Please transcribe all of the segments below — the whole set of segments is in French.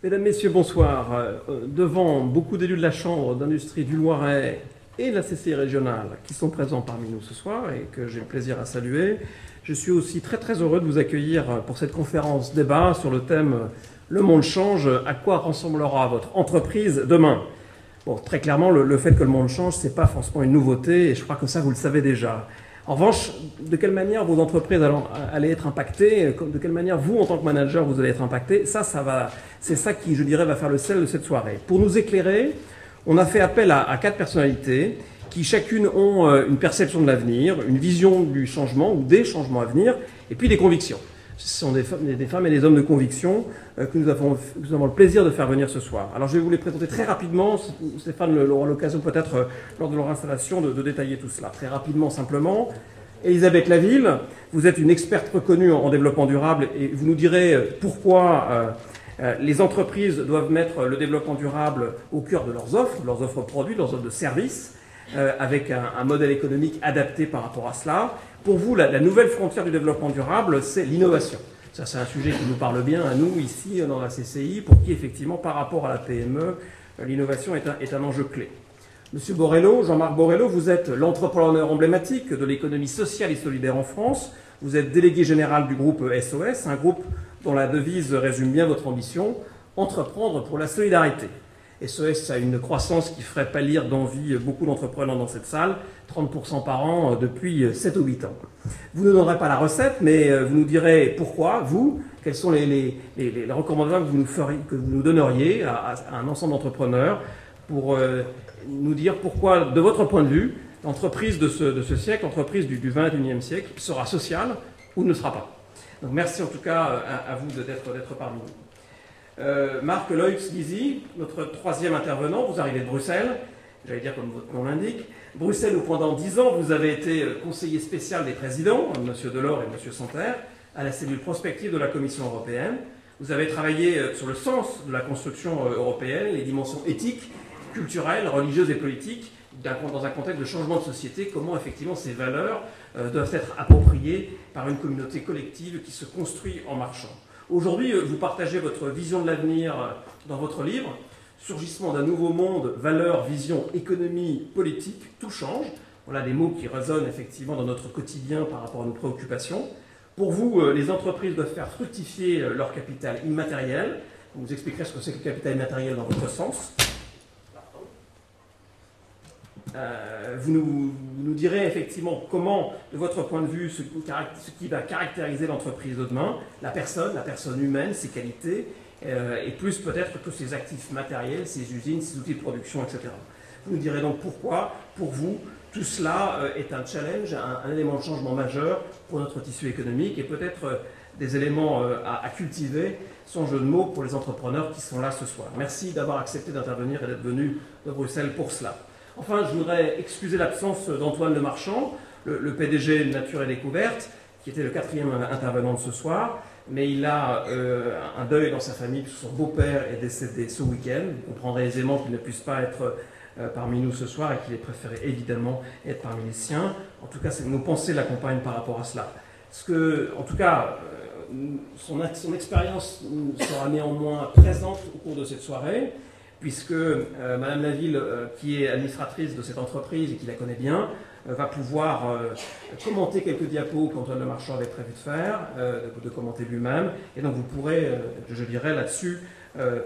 Mesdames, Messieurs, bonsoir. Devant beaucoup d'élus de la Chambre d'industrie du Loiret et de la CCI régionale qui sont présents parmi nous ce soir et que j'ai le plaisir à saluer, je suis aussi très heureux de vous accueillir pour cette conférence débat sur le thème « Le monde change, à quoi ressemblera votre entreprise demain ?» Bon, très clairement, le fait que le monde change, ce n'est pas forcément une nouveauté et je crois que ça, vous le savez déjà. En revanche, de quelle manière vos entreprises allaient être impactées, de quelle manière vous, en tant que manager, vous allez être impacté, c'est ça qui, je dirais, va faire le sel de cette soirée. Pour nous éclairer, on a fait appel à 4 personnalités qui chacune ont une perception de l'avenir, une vision du changement ou des changements à venir, et puis des convictions. Ce sont des femmes et des hommes de conviction que nous avons le plaisir de faire venir ce soir. Alors je vais vous les présenter très rapidement. Stéphane aura l'occasion peut-être lors de leur installation de détailler tout cela. Très rapidement simplement. Elisabeth Laville, vous êtes une experte reconnue en développement durable et vous nous direz pourquoi les entreprises doivent mettre le développement durable au cœur de leurs offres produits, leurs offres de services, avec un modèle économique adapté par rapport à cela. Pour vous, la nouvelle frontière du développement durable, c'est l'innovation. Ça, c'est un sujet qui nous parle bien à nous, ici, dans la CCI, pour qui, effectivement, par rapport à la PME, l'innovation est un enjeu clé. Monsieur Borrello, Jean-Marc Borrello, vous êtes l'entrepreneur emblématique de l'économie sociale et solidaire en France. Vous êtes délégué général du groupe SOS, un groupe dont la devise résume bien votre ambition, entreprendre pour la solidarité. SOS a une croissance qui ferait pâlir d'envie beaucoup d'entrepreneurs dans cette salle, 30% par an depuis 7 ou 8 ans. Vous ne donnerez pas la recette, mais vous nous direz pourquoi, vous, quelles sont les recommandations que vous nous donneriez à un ensemble d'entrepreneurs pour nous dire pourquoi, de votre point de vue, l'entreprise de ce siècle, l'entreprise du XXIe siècle, sera sociale ou ne sera pas. Donc merci en tout cas à vous d'être parmi nous. Marc Loix-Guizy, notre 3e intervenant, vous arrivez de Bruxelles, j'allais dire comme votre nom l'indique. Bruxelles, où pendant 10 ans, vous avez été conseiller spécial des présidents, M. Delors et M. Santer, à la cellule prospective de la Commission européenne. Vous avez travaillé sur le sens de la construction européenne, les dimensions éthiques, culturelles, religieuses et politiques, dans un contexte de changement de société, comment effectivement ces valeurs doivent être appropriées par une communauté collective qui se construit en marchant. Aujourd'hui, vous partagez votre vision de l'avenir dans votre livre, Surgissement d'un nouveau monde, valeurs, vision, économie, politique, tout change. Voilà des mots qui résonnent effectivement dans notre quotidien par rapport à nos préoccupations. Pour vous, les entreprises doivent faire fructifier leur capital immatériel. Vous nous expliquerez ce que c'est que le capital immatériel dans votre sens. Vous nous direz effectivement comment, de votre point de vue, ce qui va caractériser l'entreprise de demain, la personne humaine, ses qualités, et plus peut-être que ses actifs matériels, ses usines, ses outils de production, etc. Vous nous direz donc pourquoi, pour vous, tout cela est un challenge, un élément de changement majeur pour notre tissu économique et peut-être des éléments à cultiver, sans jeu de mots, pour les entrepreneurs qui sont là ce soir. Merci d'avoir accepté d'intervenir et d'être venu de Bruxelles pour cela. Enfin, je voudrais excuser l'absence d'Antoine Lemarchand, le PDG de Nature et Découverte, qui était le 4e intervenant de ce soir, mais il a un deuil dans sa famille, puisque son beau-père est décédé ce week-end. Vous comprendrez aisément qu'il ne puisse pas être parmi nous ce soir et qu'il ait préféré évidemment être parmi les siens. En tout cas, nos pensées l'accompagnent par rapport à cela. En tout cas, son expérience sera néanmoins présente au cours de cette soirée, puisque Madame Laville, qui est administratrice de cette entreprise et qui la connaît bien, va pouvoir commenter quelques diapos qu'Antoine Lemarchand avait prévu de faire, de commenter lui-même, et donc vous pourrez, je dirais là-dessus,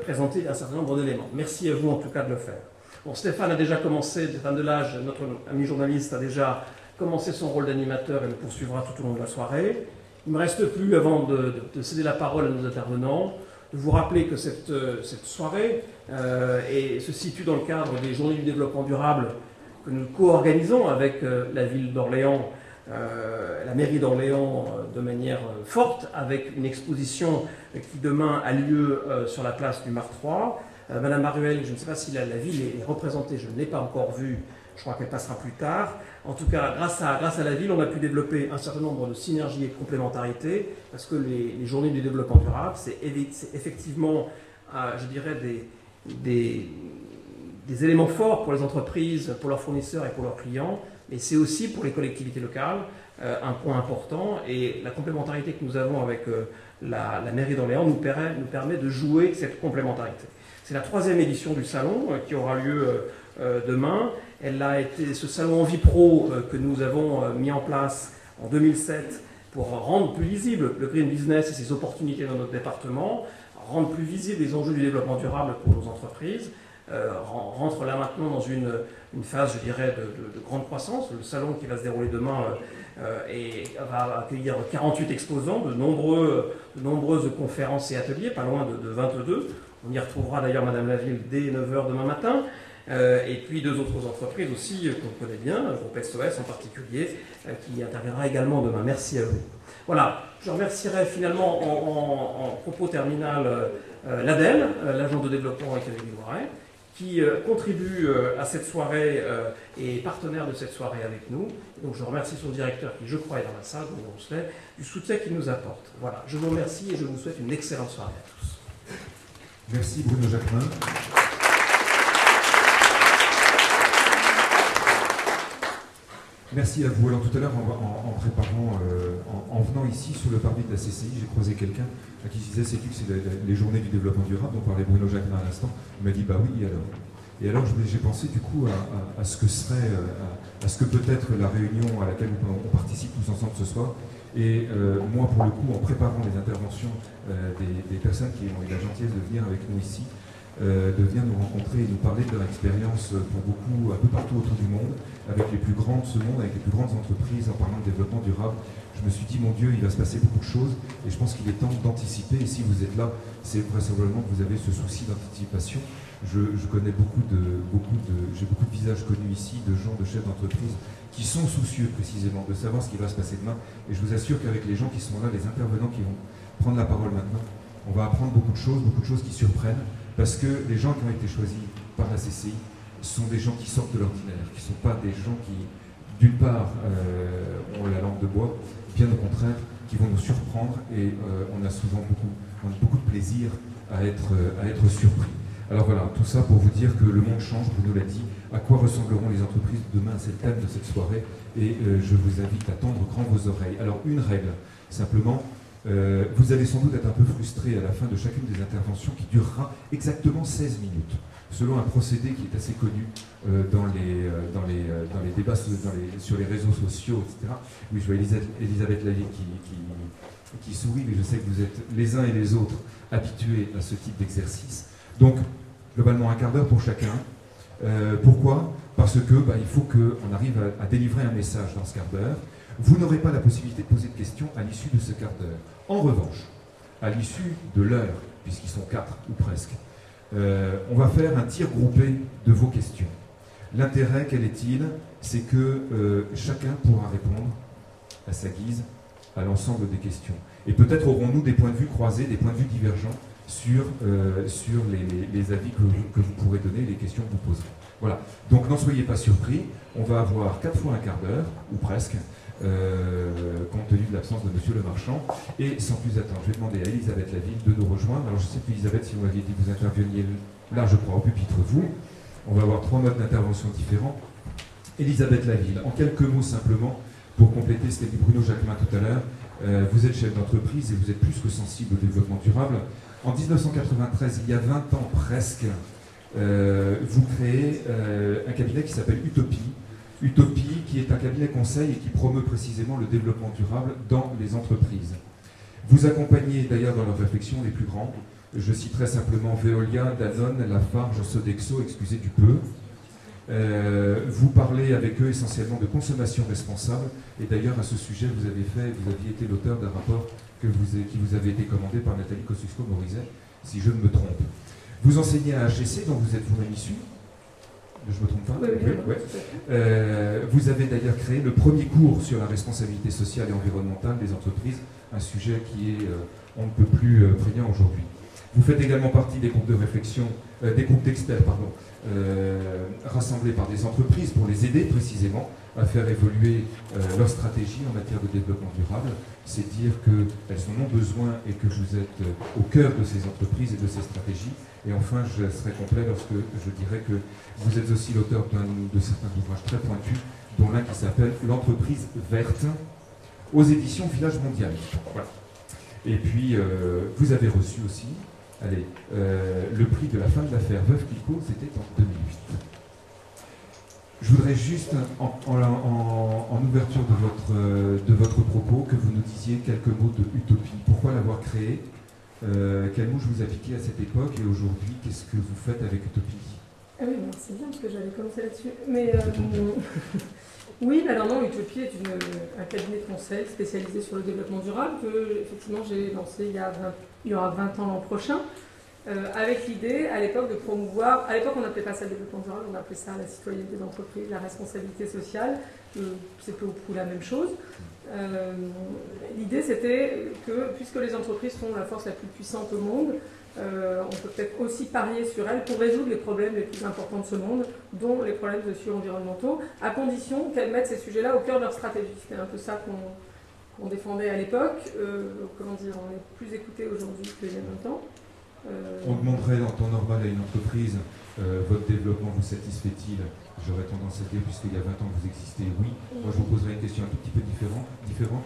présenter un certain nombre d'éléments. Merci à vous en tout cas de le faire. Bon, Stéphane Delage, notre ami journaliste, a déjà commencé son rôle d'animateur et le poursuivra tout au long de la soirée. Il ne me reste plus, avant de céder la parole à nos intervenants, de vous rappeler que cette soirée se situe dans le cadre des Journées du développement durable que nous co-organisons avec la ville d'Orléans, la mairie d'Orléans de manière forte, avec une exposition qui demain a lieu sur la place du Mar 3. Madame Maruel, je ne sais pas si la ville est représentée, je ne l'ai pas encore vue, je crois qu'elle passera plus tard. En tout cas, grâce à la ville, on a pu développer un certain nombre de synergies et de complémentarités, parce que les journées du développement durable, c'est effectivement, je dirais, des éléments forts pour les entreprises, pour leurs fournisseurs et pour leurs clients, mais c'est aussi pour les collectivités locales un point important. Et la complémentarité que nous avons avec la mairie d'Orléans nous permet de jouer cette complémentarité. C'est la 3e édition du salon qui aura lieu demain. Ce salon Envie Pro que nous avons mis en place en 2007 pour rendre plus visible le green business et ses opportunités dans notre département, rendre plus visibles les enjeux du développement durable pour nos entreprises, rentre là maintenant dans une phase, je dirais, de grande croissance. Le salon qui va se dérouler demain va accueillir 48 exposants, de nombreuses conférences et ateliers, pas loin de 22. On y retrouvera d'ailleurs Madame Laville dès 9h demain matin. Et puis 2 autres entreprises aussi qu'on connaît bien, le groupe SOS en particulier, qui interviendra également demain. Merci à vous. Voilà, je remercierai finalement en propos terminal l'ADEME, l'Agence de développement économique du Loiret, qui contribue à cette soirée et est partenaire de cette soirée avec nous. Donc je remercie son directeur qui, je crois, est dans la salle, Bruno Rousselet, du soutien qu'il nous apporte. Voilà, je vous remercie et je vous souhaite une excellente soirée à tous. Merci Bruno Jacquemin. Merci à vous. Alors tout à l'heure, en préparant, en venant ici sur le parvis de la CCI, j'ai croisé quelqu'un à qui je disais c'est les journées du développement durable dont parlait Bruno Jacquemin à l'instant. Il m'a dit bah oui, alors. Et alors j'ai pensé du coup à ce que serait, à ce que peut être la réunion à laquelle on participe tous ensemble ce soir. Et moi, pour le coup, en préparant les interventions des personnes qui ont eu la gentillesse de venir avec nous ici, de venir nous rencontrer et nous parler de leur expérience pour beaucoup, un peu partout autour du monde, avec les plus grands de ce monde, avec les plus grandes entreprises, en parlant de développement durable. Je me suis dit, mon Dieu, il va se passer beaucoup de choses, et je pense qu'il est temps d'anticiper, et si vous êtes là, c'est vraisemblablement que vous avez ce souci d'anticipation. Je connais j'ai beaucoup de visages connus ici, de gens, de chefs d'entreprise, qui sont soucieux précisément de savoir ce qui va se passer demain, et je vous assure qu'avec les gens qui sont là, les intervenants qui vont prendre la parole maintenant, on va apprendre beaucoup de choses qui surprennent, parce que les gens qui ont été choisis par la CCI sont des gens qui sortent de l'ordinaire, qui ne sont pas des gens qui, d'une part, ont la langue de bois, bien au contraire, qui vont nous surprendre, et on a souvent beaucoup de plaisir à être surpris. Alors voilà, tout ça pour vous dire que le monde change, Bruno l'a dit. À quoi ressembleront les entreprises demain? C'est le thème de cette soirée, et je vous invite à tendre grand vos oreilles. Alors une règle, simplement, vous allez sans doute être un peu frustré à la fin de chacune des interventions qui durera exactement 16 minutes, selon un procédé qui est assez connu dans les débats sur les réseaux sociaux, etc. Oui, je vois Elisabeth Laville qui sourit, mais je sais que vous êtes les uns et les autres habitués à ce type d'exercice. Donc, globalement, un quart d'heure pour chacun. Pourquoi? Parce que il faut qu'on arrive à délivrer un message dans ce quart d'heure. Vous n'aurez pas la possibilité de poser de questions à l'issue de ce quart d'heure. En revanche, à l'issue de l'heure, puisqu'ils sont 4 ou presque, on va faire un tir groupé de vos questions. L'intérêt, quel est-il? C'est que chacun pourra répondre à sa guise à l'ensemble des questions. Et peut-être aurons-nous des points de vue croisés, des points de vue divergents sur les avis que vous pourrez donner, les questions que vous poserez. Voilà. Donc n'en soyez pas surpris, on va avoir 4 fois un quart d'heure, ou presque, compte tenu de l'absence de Monsieur le Marchand. Et sans plus attendre, je vais demander à Elisabeth Laville de nous rejoindre. Alors je sais qu'Elisabeth, si vous m'aviez dit que vous interveniez là, je crois, au pupitre, vous. On va avoir 3 modes d'intervention différents. Elisabeth Laville, en quelques mots simplement, pour compléter ce qu'a dit Bruno Jacquemin tout à l'heure, vous êtes chef d'entreprise et vous êtes plus que sensible au développement durable. En 1993, il y a 20 ans presque, vous créez un cabinet qui s'appelle Utopie. Utopie, qui est un cabinet conseil et qui promeut précisément le développement durable dans les entreprises. Vous accompagnez d'ailleurs dans leurs réflexions les plus grands. Je citerai simplement Veolia, Danone, Lafarge, Sodexo, excusez du peu. Vous parlez avec eux essentiellement de consommation responsable. Et d'ailleurs, à ce sujet, vous aviez été l'auteur d'un rapport qui vous avait été commandé par Nathalie Kosciusko-Morizet, si je ne me trompe. Vous enseignez à HEC, dont vous êtes vous-même issu. Je ne me trompe pas? Oui. Vous avez d'ailleurs créé le premier cours sur la responsabilité sociale et environnementale des entreprises, un sujet qui est on ne peut plus prégnant aujourd'hui. Vous faites également partie des groupes de réflexion des groupes d'experts, pardon, rassemblés par des entreprises pour les aider précisément à faire évoluer leur stratégie en matière de développement durable. C'est dire qu'elles en ont besoin et que vous êtes au cœur de ces entreprises et de ces stratégies. Et enfin, je serai complet lorsque je dirais que vous êtes aussi l'auteur de certains ouvrages très pointus, dont l'un qui s'appelle « L'entreprise verte » aux éditions Village Mondial. Voilà. Et puis, vous avez reçu aussi le prix de la fin de l'affaire Veuve Clicquot, c'était en 2008. Je voudrais juste, en ouverture de votre propos, que vous nous disiez quelques mots de Utopie. Pourquoi l'avoir créé? Quel mot je vous appliquez à cette époque et aujourd'hui, qu'est-ce que vous faites avec Utopie? Ah oui, c'est bien parce que j'allais commencer là-dessus. Mais oui, alors non, Utopie est un cabinet de conseil spécialisé sur le développement durable que effectivement j'ai lancé il y aura 20 ans l'an prochain. Avec l'idée, à l'époque, de promouvoir... À l'époque, on n'appelait pas ça le développement durable, on appelait ça la citoyenneté d'entreprise, la responsabilité sociale. C'est peu ou prou la même chose. L'idée, c'était que, puisque les entreprises sont la force la plus puissante au monde, on peut peut-être aussi parier sur elles pour résoudre les problèmes les plus importants de ce monde, dont les problèmes socio-environnementaux, à condition qu'elles mettent ces sujets-là au cœur de leur stratégie. C'était un peu ça qu'on défendait à l'époque. Comment dire, on est plus écouté aujourd'hui qu'il y a 20 ans. On demanderait en temps normal à une entreprise, votre développement vous satisfait-il? J'aurais tendance à dire, puisqu'il y a 20 ans que vous existez, oui. Moi, je vous poserai une question un tout petit peu différente.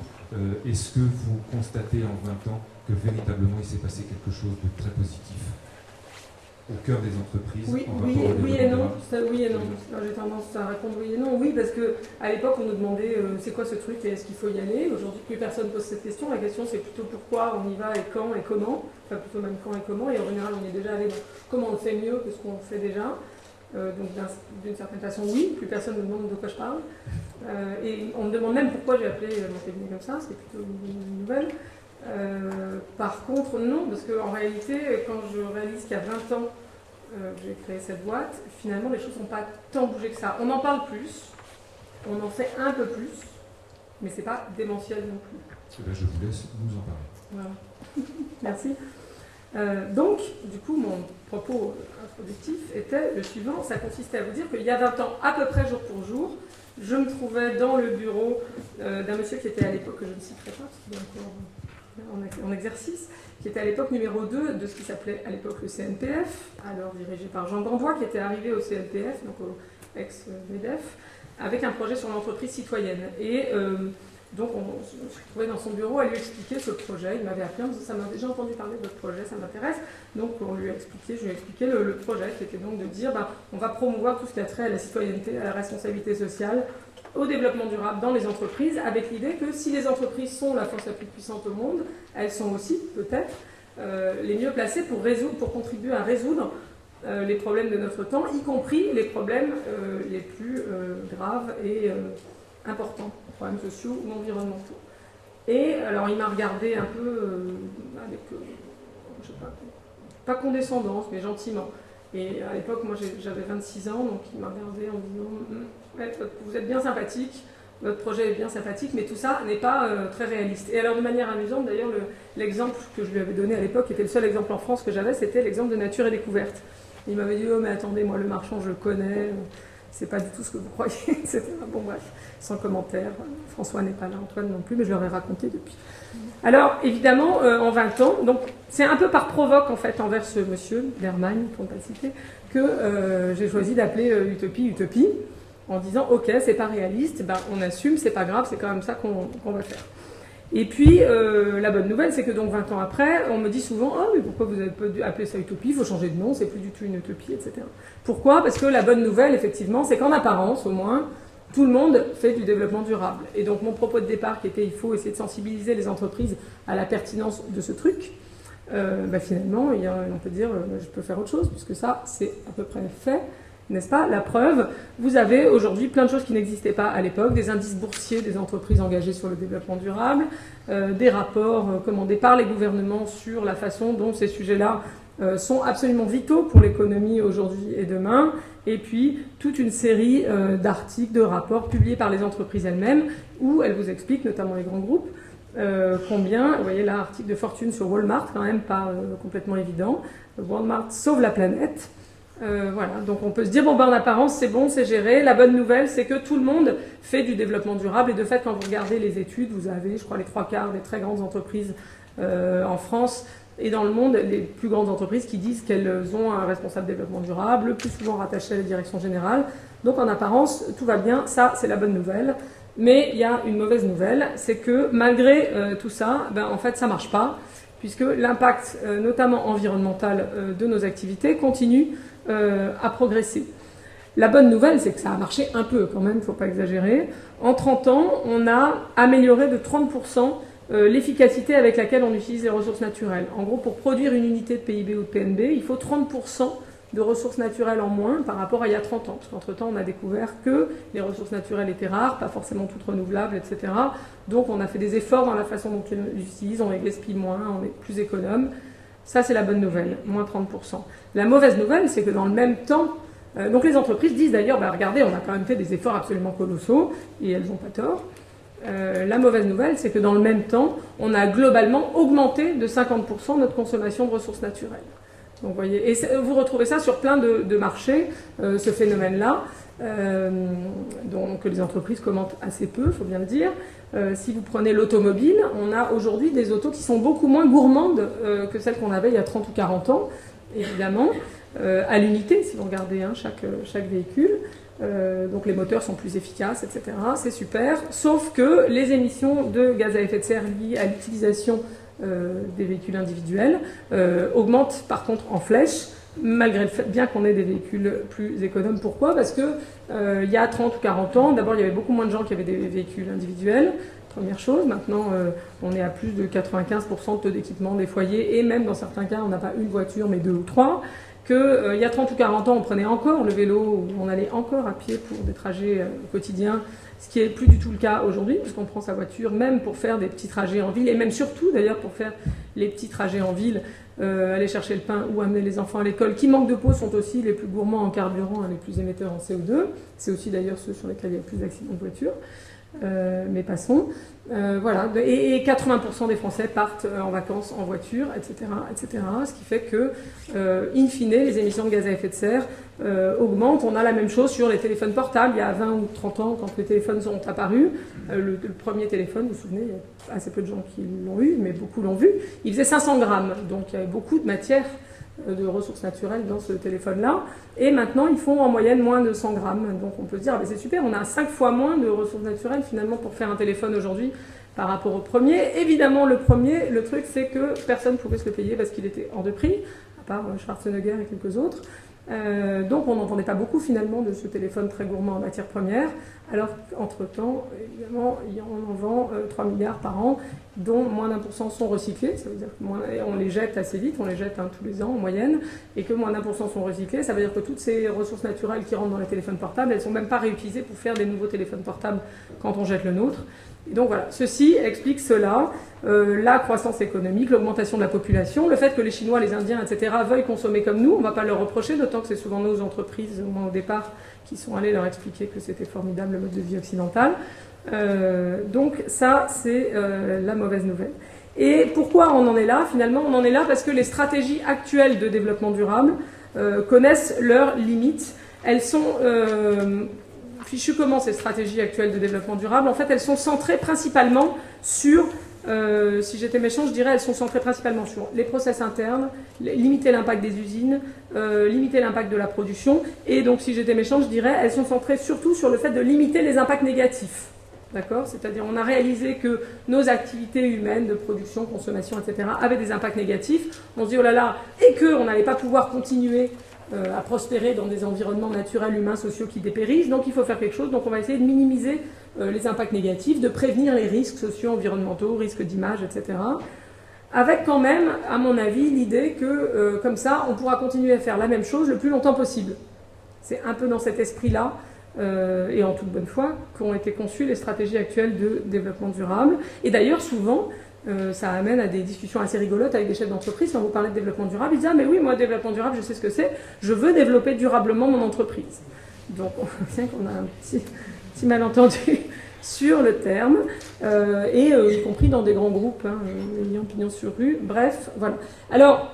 Est-ce que vous constatez en 20 ans que véritablement il s'est passé quelque chose de très positif au cœur des entreprises? Oui et non. J'ai tendance à répondre oui et non. Oui, parce qu'à l'époque, on nous demandait c'est quoi ce truc et est-ce qu'il faut y aller? Aujourd'hui, plus personne pose cette question. La question, c'est plutôt pourquoi on y va et quand et comment. Enfin, plutôt même quand et comment. Et en général, on est déjà allé dans comment on le fait mieux que ce qu'on fait déjà. Donc, d'une certaine façon, oui. Plus personne ne me demande de quoi je parle. Et on me demande même pourquoi j'ai appelé mon cabinet comme ça. C'est plutôt une nouvelle. Par contre, non, parce qu'en réalité, quand je réalise qu'il y a 20 ans j'ai créé cette boîte, finalement, les choses n'ont pas tant bougé que ça. On en parle plus, on en fait un peu plus, mais c'est pas démentiel non plus. Je vous laisse nous en parler. Voilà. Merci. Donc, du coup, mon propos introductif était le suivant. Ça consistait à vous dire qu'il y a 20 ans, à peu près jour pour jour, je me trouvais dans le bureau d'un monsieur qui était à l'époque, que je ne citerai pas, parce qu'il est encore en exercice, qui était à l'époque numéro 2 de ce qui s'appelait à l'époque le CNPF, alors dirigé par Jean Gandois, qui était arrivé au CNPF, donc au ex-MEDEF, avec un projet sur l'entreprise citoyenne. Et donc on se retrouvait dans son bureau à lui expliquer ce projet. Il m'avait appelé en disant « ça m'a déjà entendu parler de votre projet, ça m'intéresse ». Donc je lui ai expliqué le projet, qui était donc de dire on va promouvoir tout ce qui a trait à la citoyenneté, à la responsabilité sociale, au développement durable dans les entreprises, avec l'idée que si les entreprises sont la force la plus puissante au monde, elles sont aussi, peut-être, les mieux placées pour contribuer à résoudre les problèmes de notre temps, y compris les problèmes les plus graves et importants, problèmes sociaux ou environnementaux. Et alors il m'a regardé un peu avec, je sais pas condescendance, mais gentiment. Et à l'époque, moi j'avais 26 ans, donc il m'a regardé en disant vous êtes bien sympathique, votre projet est bien sympathique, mais tout ça n'est pas très réaliste. Et alors de manière amusante, d'ailleurs, l'exemple que je lui avais donné à l'époque, qui était le seul exemple en France que j'avais, c'était l'exemple de Nature et Découverte. Il m'avait dit oh mais attendez, moi le marchand je le connais, c'est pas du tout ce que vous croyez, etc. Bon bref, sans commentaire. François n'est pas là, Antoine non plus, mais je leur ai raconté depuis. Alors évidemment, en 20 ans, donc c'est un peu par provoque en fait envers ce monsieur, Bermagne, pour ne pas le citer, que j'ai choisi d'appeler Utopie, en disant ok, c'est pas réaliste, on assume, c'est pas grave, c'est quand même ça qu'on va faire. Et puis la bonne nouvelle, c'est que donc 20 ans après, on me dit souvent oh mais pourquoi vous avez pas appelé ça Utopie, il faut changer de nom, c'est plus du tout une utopie, etc. Pourquoi? Parce que la bonne nouvelle, effectivement, c'est qu'en apparence, au moins, tout le monde fait du développement durable. Et donc mon propos de départ qui était il faut essayer de sensibiliser les entreprises à la pertinence de ce truc, finalement, on peut dire je peux faire autre chose, puisque ça, c'est à peu près fait. N'est-ce pas? La preuve, vous avez aujourd'hui plein de choses qui n'existaient pas à l'époque, des indices boursiers des entreprises engagées sur le développement durable, des rapports commandés par les gouvernements sur la façon dont ces sujets-là sont absolument vitaux pour l'économie aujourd'hui et demain, et puis toute une série d'articles, de rapports publiés par les entreprises elles-mêmes, où elles vous expliquent, notamment les grands groupes, combien, vous voyez là, article de fortune sur Walmart, quand même pas complètement évident, Walmart sauve la planète. Voilà, donc on peut se dire, bon, en apparence, c'est bon, c'est géré. La bonne nouvelle, c'est que tout le monde fait du développement durable. Et de fait, quand vous regardez les études, vous avez, je crois, les 3/4 des très grandes entreprises en France et dans le monde, les plus grandes entreprises qui disent qu'elles ont un responsable développement durable, le plus souvent rattaché à la direction générale. Donc en apparence, tout va bien, ça, c'est la bonne nouvelle. Mais il y a une mauvaise nouvelle, c'est que malgré tout ça, en fait, ça ne marche pas, puisque l'impact, notamment environnemental, de nos activités continue à progresser. La bonne nouvelle, c'est que ça a marché un peu quand même, il ne faut pas exagérer. En 30 ans, on a amélioré de 30% l'efficacité avec laquelle on utilise les ressources naturelles. En gros, pour produire une unité de PIB ou de PNB, il faut 30% de ressources naturelles en moins par rapport à il y a 30 ans. Parce qu'entre-temps, on a découvert que les ressources naturelles étaient rares, pas forcément toutes renouvelables, etc. Donc on a fait des efforts dans la façon dont on les utilise, on les gaspille moins, on est plus économe. Ça, c'est la bonne nouvelle, moins 30%. La mauvaise nouvelle, c'est que dans le même temps, donc les entreprises disent d'ailleurs, regardez, on a quand même fait des efforts absolument colossaux, et elles n'ont pas tort. La mauvaise nouvelle, c'est que dans le même temps, on a globalement augmenté de 50% notre consommation de ressources naturelles. Donc, vous voyez, et vous retrouvez ça sur plein de marchés, ce phénomène-là, que les entreprises commentent assez peu, il faut bien le dire. Si vous prenez l'automobile, on a aujourd'hui des autos qui sont beaucoup moins gourmandes que celles qu'on avait il y a 30 ou 40 ans, évidemment, à l'unité, si vous regardez chaque véhicule. Donc les moteurs sont plus efficaces, etc. C'est super, sauf que les émissions de gaz à effet de serre liées à l'utilisation des véhicules individuels augmentent par contre en flèche, malgré le fait bien qu'on ait des véhicules plus économes. Pourquoi ? Parce que il y a 30 ou 40 ans, d'abord il y avait beaucoup moins de gens qui avaient des véhicules individuels, première chose. Maintenant on est à plus de 95% de taux d'équipement des foyers, et même dans certains cas on n'a pas une voiture mais 2 ou 3. Qu'il y a 30 ou 40 ans, on prenait encore le vélo, ou on allait encore à pied pour des trajets quotidiens, ce qui n'est plus du tout le cas aujourd'hui, puisqu'on prend sa voiture même pour faire des petits trajets en ville, et même surtout d'ailleurs pour faire les petits trajets en ville, aller chercher le pain ou amener les enfants à l'école, qui manquent de peau, sont aussi les plus gourmands en carburant et les plus émetteurs en CO2. C'est aussi d'ailleurs ceux sur lesquels il y a le plus d'accidents de voiture. Mais passons. Voilà. Et 80% des Français partent en vacances en voiture, etc., etc. Ce qui fait que, in fine, les émissions de gaz à effet de serre augmentent. On a la même chose sur les téléphones portables. Il y a 20 ou 30 ans, quand les téléphones sont apparus, le premier téléphone, vous vous souvenez, il y a assez peu de gens qui l'ont eu, mais beaucoup l'ont vu, il faisait 500 grammes. Donc il y avait beaucoup de matière, de ressources naturelles dans ce téléphone-là. Et maintenant, ils font en moyenne moins de 100 grammes. Donc on peut se dire, c'est super, on a 5 fois moins de ressources naturelles finalement pour faire un téléphone aujourd'hui par rapport au premier. Évidemment, le premier, le truc, c'est que personne ne pouvait se le payer parce qu'il était hors de prix, à part Schwarzenegger et quelques autres. Donc on n'entendait pas beaucoup finalement de ce téléphone très gourmand en matières premières, alors qu'entre-temps, évidemment, on en vend 3 milliards par an, dont moins d'1% sont recyclés. Ça veut dire qu'on les jette assez vite, on les jette tous les ans en moyenne, et que moins d'1% sont recyclés. Ça veut dire que toutes ces ressources naturelles qui rentrent dans les téléphones portables, elles ne sont même pas réutilisées pour faire des nouveaux téléphones portables quand on jette le nôtre. Et donc voilà, ceci explique cela, la croissance économique, l'augmentation de la population, le fait que les Chinois, les Indiens, etc. veuillent consommer comme nous, on ne va pas leur reprocher, d'autant que c'est souvent nos entreprises, au moins au départ, qui sont allées leur expliquer que c'était formidable le mode de vie occidental. Donc ça, c'est la mauvaise nouvelle. Et pourquoi on en est là ? Finalement, on en est là parce que les stratégies actuelles de développement durable connaissent leurs limites. Elles sont... fichues comment ces stratégies actuelles de développement durable ? En fait, elles sont centrées principalement sur, si j'étais méchant, je dirais elles sont centrées principalement sur les process internes, limiter l'impact des usines, limiter l'impact de la production, et donc si j'étais méchant, je dirais elles sont centrées surtout sur le fait de limiter les impacts négatifs. D'accord ? C'est-à-dire on a réalisé que nos activités humaines de production, consommation, etc. avaient des impacts négatifs. On se dit oh là là, et qu'on n'allait pas pouvoir continuer à prospérer dans des environnements naturels, humains, sociaux qui dépérissent. Donc il faut faire quelque chose. Donc on va essayer de minimiser les impacts négatifs, de prévenir les risques sociaux, environnementaux, risques d'image, etc. Avec quand même, à mon avis, l'idée que comme ça, on pourra continuer à faire la même chose le plus longtemps possible. C'est un peu dans cet esprit-là, et en toute bonne foi, qu'ont été conçues les stratégies actuelles de développement durable. Et d'ailleurs, souvent... ça amène à des discussions assez rigolotes avec des chefs d'entreprise. Quand vous parlez de développement durable, ils disent « Ah mais oui, moi, développement durable, je sais ce que c'est. Je veux développer durablement mon entreprise. » Donc, on sait qu'on a un petit malentendu sur le terme, y compris dans des grands groupes, ayant pignon sur rue. Bref, voilà. Alors,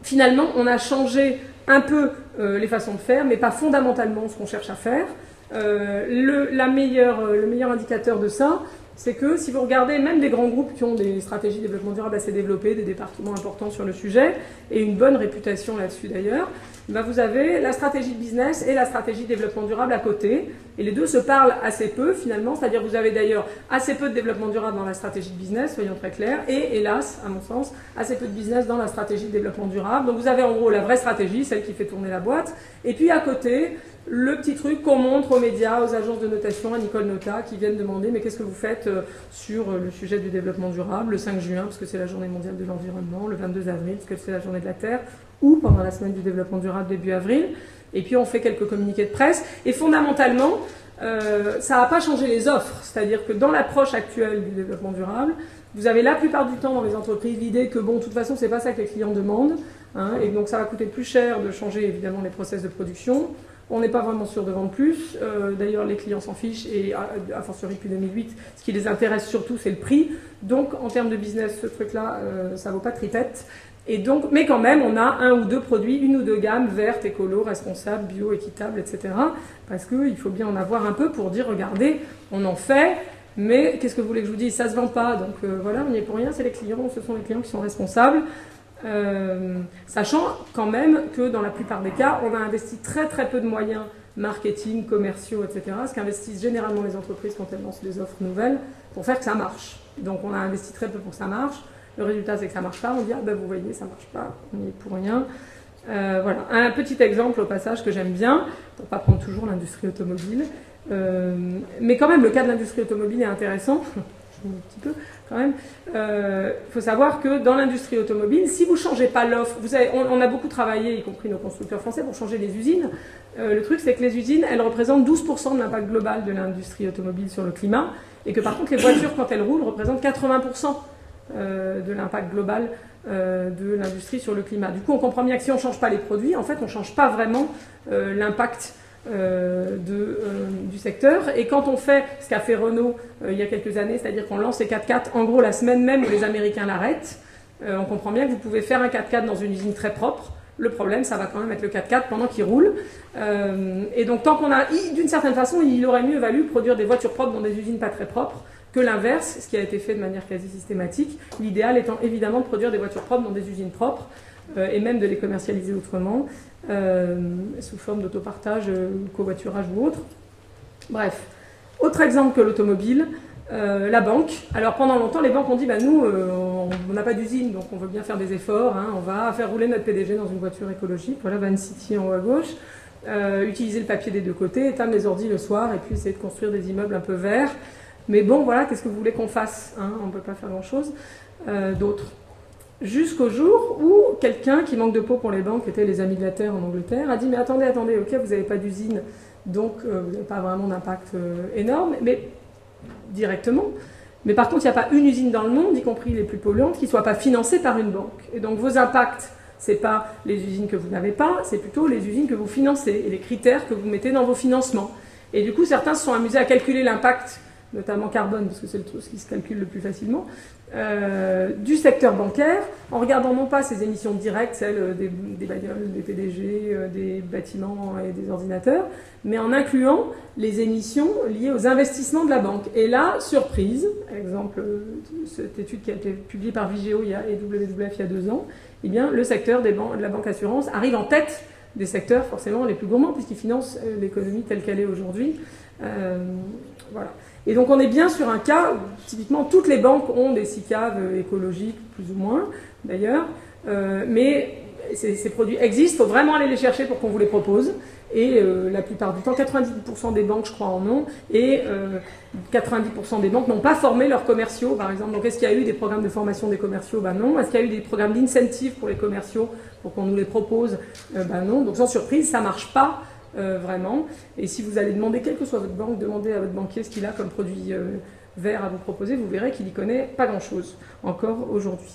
finalement, on a changé un peu les façons de faire, mais pas fondamentalement ce qu'on cherche à faire. Le meilleur indicateur de ça, c'est que si vous regardez même des grands groupes qui ont des stratégies de développement durable assez développées, des départements importants sur le sujet, et une bonne réputation là-dessus d'ailleurs, ben vous avez la stratégie de business et la stratégie de développement durable à côté, et les deux se parlent assez peu finalement, c'est-à-dire vous avez d'ailleurs assez peu de développement durable dans la stratégie de business, soyons très clairs, et hélas, à mon sens, assez peu de business dans la stratégie de développement durable. Donc vous avez en gros la vraie stratégie, celle qui fait tourner la boîte, et puis à côté, le petit truc qu'on montre aux médias, aux agences de notation, à Nicole Nota, qui viennent demander mais qu'est-ce que vous faites sur le sujet du développement durable, le 5 juin, parce que c'est la journée mondiale de l'environnement, le 22 avril, parce que c'est la journée de la Terre, ou pendant la semaine du développement durable début avril. Et puis on fait quelques communiqués de presse. Et fondamentalement, ça n'a pas changé les offres. C'est-à-dire que dans l'approche actuelle du développement durable, vous avez la plupart du temps dans les entreprises l'idée que, bon, de toute façon, c'est pas ça que les clients demandent, hein, et donc ça va coûter plus cher de changer évidemment les process de production. On n'est pas vraiment sûr de vendre plus. D'ailleurs, les clients s'en fichent et, à fortiori depuis 2008, ce qui les intéresse surtout, c'est le prix. Donc, en termes de business, ce truc-là, ça vaut pas tripette. Et donc, mais quand même, on a un ou deux produits, une ou deux gammes vertes, écolo, responsables, bio, équitables, etc. Parce qu'il faut bien en avoir un peu pour dire, regardez, on en fait, mais qu'est-ce que vous voulez que je vous dise? Ça se vend pas. Donc voilà, on n'y est pour rien, c'est les clients, ce sont les clients qui sont responsables. Sachant quand même que dans la plupart des cas, on a investi très très peu de moyens marketing, commerciaux, etc. Ce qu'investissent généralement les entreprises quand elles lancent des offres nouvelles pour faire que ça marche. Donc on a investi très peu pour que ça marche. Le résultat c'est que ça marche pas. On dit ah ben vous voyez ça marche pas, on n'y est pour rien. Voilà un petit exemple au passage que j'aime bien pour pas prendre toujours l'industrie automobile, mais quand même le cas de l'industrie automobile est intéressant. Un petit peu quand même. Faut savoir que dans l'industrie automobile, si vous ne changez pas l'offre, on a beaucoup travaillé, y compris nos constructeurs français, pour changer les usines. Le truc, c'est que les usines, elles représentent 12% de l'impact global de l'industrie automobile sur le climat, et que par contre, les voitures, quand elles roulent, représentent 80% de l'impact global de l'industrie sur le climat. Du coup, on comprend bien que si on ne change pas les produits, en fait, on ne change pas vraiment l'impact du secteur. Et quand on fait ce qu'a fait Renault il y a quelques années, c'est-à-dire qu'on lance les 4x4 en gros la semaine même où les Américains l'arrêtent, on comprend bien que vous pouvez faire un 4x4 dans une usine très propre. Le problème, ça va quand même être le 4x4 pendant qu'il roule. Et donc tant qu'on a, d'une certaine façon, il aurait mieux valu produire des voitures propres dans des usines pas très propres que l'inverse, ce qui a été fait de manière quasi systématique. L'idéal étant évidemment de produire des voitures propres dans des usines propres, et même de les commercialiser autrement, sous forme d'autopartage, covoiturage ou autre. Bref, autre exemple que l'automobile, la banque. Alors pendant longtemps, les banques ont dit, bah, nous, on n'a pas d'usine, donc on veut bien faire des efforts, hein, on va faire rouler notre PDG dans une voiture écologique, voilà, Van City en haut à gauche, utiliser le papier des deux côtés, éteindre les ordis le soir, et puis essayer de construire des immeubles un peu verts. Mais bon, voilà, qu'est-ce que vous voulez qu'on fasse, hein, on ne peut pas faire grand-chose d'autre. Jusqu'au jour où quelqu'un qui manque de peau pour les banques, était les Amis de la Terre en Angleterre, a dit mais attendez, ok, vous n'avez pas d'usine, donc vous n'avez pas vraiment d'impact énorme, mais directement. Mais par contre, il n'y a pas une usine dans le monde, y compris les plus polluantes, qui ne soit pas financée par une banque. Et donc vos impacts, ce n'est pas les usines que vous n'avez pas, c'est plutôt les usines que vous financez et les critères que vous mettez dans vos financements. Et du coup, certains se sont amusés à calculer l'impact, notamment carbone, parce que c'est le truc qui se calcule le plus facilement, du secteur bancaire, en regardant non pas ses émissions directes, celles des bagnoles, des PDG, des bâtiments et des ordinateurs, mais en incluant les émissions liées aux investissements de la banque. Et là, surprise, exemple, cette étude qui a été publiée par Vigeo et WWF il y a 2 ans, eh bien, le secteur de la banque assurance arrive en tête des secteurs forcément les plus gourmands, puisqu'ils financent l'économie telle qu'elle est aujourd'hui. Voilà. Et donc on est bien sur un cas où typiquement toutes les banques ont des SICAV écologiques, plus ou moins d'ailleurs, mais ces produits existent, il faut vraiment aller les chercher pour qu'on vous les propose. Et la plupart du temps, 90% des banques, je crois, en ont, et 90% des banques n'ont pas formé leurs commerciaux, par exemple. Donc est-ce qu'il y a eu des programmes de formation des commerciaux? Ben non. Est-ce qu'il y a eu des programmes d'incentive pour les commerciaux, pour qu'on nous les propose? Ben non. Donc sans surprise, ça ne marche pas. Vraiment. Et si vous allez demander, quelle que soit votre banque, demandez à votre banquier ce qu'il a comme produit vert à vous proposer, vous verrez qu'il n'y connaît pas grand-chose, encore aujourd'hui.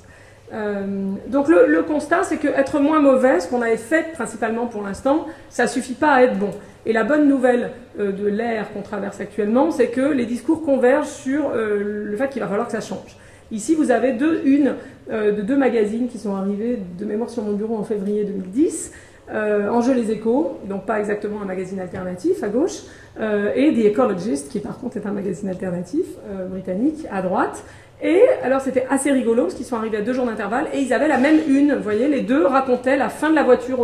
Donc le constat, c'est qu'être moins mauvais, ce qu'on avait fait principalement pour l'instant, ça ne suffit pas à être bon. Et la bonne nouvelle de l'ère qu'on traverse actuellement, c'est que les discours convergent sur le fait qu'il va falloir que ça change. Ici, vous avez une de 2 magazines qui sont arrivés de mémoire sur mon bureau en février 2010, Enjeux les Échos, donc pas exactement un magazine alternatif à gauche, et The Ecologist, qui par contre est un magazine alternatif britannique à droite. Et alors c'était assez rigolo parce qu'ils sont arrivés à 2 jours d'intervalle et ils avaient la même une. Vous voyez, les deux racontaient la fin de la voiture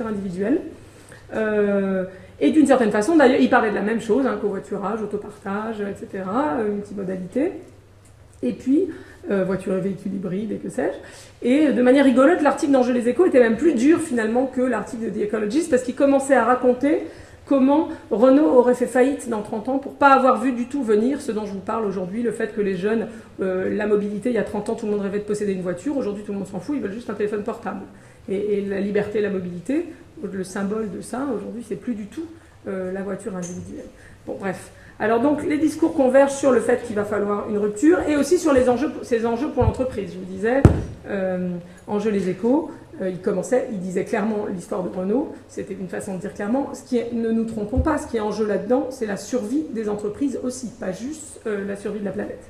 individuelle. Et d'une certaine façon, d'ailleurs, ils parlaient de la même chose, covoiturage, autopartage, etc., multimodalité. Et puis, voiture et véhicule hybride et que sais-je. Et de manière rigolote, l'article d'Enjeux les Échos était même plus dur finalement que l'article de The Ecologist parce qu'il commençait à raconter comment Renault aurait fait faillite dans 30 ans pour pas avoir vu du tout venir ce dont je vous parle aujourd'hui, le fait que les jeunes, la mobilité, il y a 30 ans, tout le monde rêvait de posséder une voiture, aujourd'hui tout le monde s'en fout, ils veulent juste un téléphone portable. Et la liberté et la mobilité, le symbole de ça, aujourd'hui, c'est plus du tout la voiture individuelle. Bon, bref. Alors donc, les discours convergent sur le fait qu'il va falloir une rupture et aussi sur ces enjeux pour l'entreprise. Je vous disais, Enjeux les Échos, il disait clairement l'histoire de Renault, c'était une façon de dire clairement, ne nous trompons pas, ce qui est en jeu là-dedans, c'est la survie des entreprises aussi, pas juste la survie de la planète.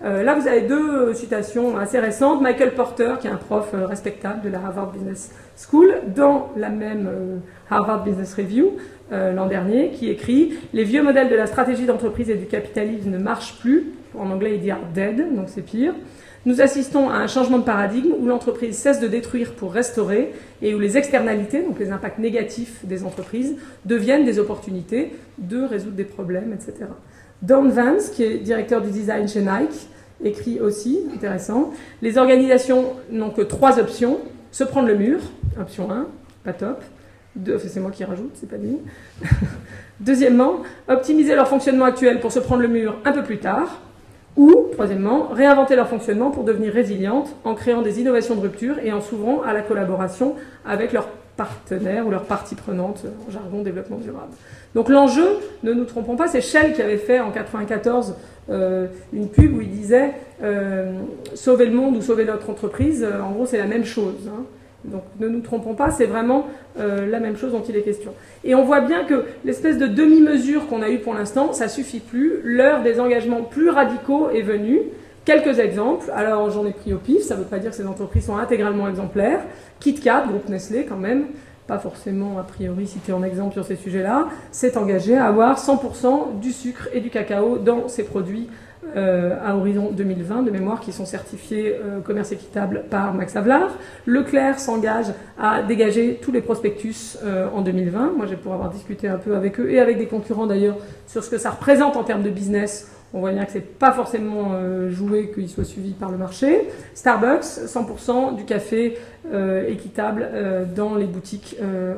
Là, vous avez 2 citations assez récentes. Michael Porter, qui est un prof respectable de la Harvard Business School, dans la même Harvard Business Review l'an dernier, qui écrit « Les vieux modèles de la stratégie d'entreprise et du capitalisme ne marchent plus ». En anglais, il dit « are dead », donc c'est pire. Nous assistons à un changement de paradigme où l'entreprise cesse de détruire pour restaurer et où les externalités, donc les impacts négatifs des entreprises, deviennent des opportunités de résoudre des problèmes, etc. Don Vance, qui est directeur du design chez Nike, écrit aussi, intéressant, les organisations n'ont que 3 options. Se prendre le mur, option 1, pas top. C'est moi qui rajoute, c'est pas lui. Deuxièmement, optimiser leur fonctionnement actuel pour se prendre le mur un peu plus tard. Ou, troisièmement, réinventer leur fonctionnement pour devenir résilientes en créant des innovations de rupture et en s'ouvrant à la collaboration avec leurs partenaires ou leurs parties prenantes en jargon développement durable. Donc l'enjeu, ne nous trompons pas, c'est Shell qui avait fait en 1994 une pub où il disait sauver le monde ou sauver notre entreprise, en gros c'est la même chose. Donc ne nous trompons pas, c'est vraiment la même chose dont il est question. Et on voit bien que l'espèce de demi-mesure qu'on a eue pour l'instant, ça suffit plus. L'heure des engagements plus radicaux est venue. Quelques exemples, alors j'en ai pris au pif, ça ne veut pas dire que ces entreprises sont intégralement exemplaires. KitKat, groupe Nestlé quand même, pas forcément a priori cité en exemple sur ces sujets-là, s'est engagé à avoir 100% du sucre et du cacao dans ses produits à horizon 2020, de mémoire, qui sont certifiés commerce équitable par Max Havelaar. Leclerc s'engage à dégager tous les prospectus en 2020. Moi, j'ai pour avoir discuté un peu avec eux et avec des concurrents d'ailleurs sur ce que ça représente en termes de business. On voit bien que c'est pas forcément joué qu'ils soient suivis par le marché. Starbucks, 100% du café équitable dans les boutiques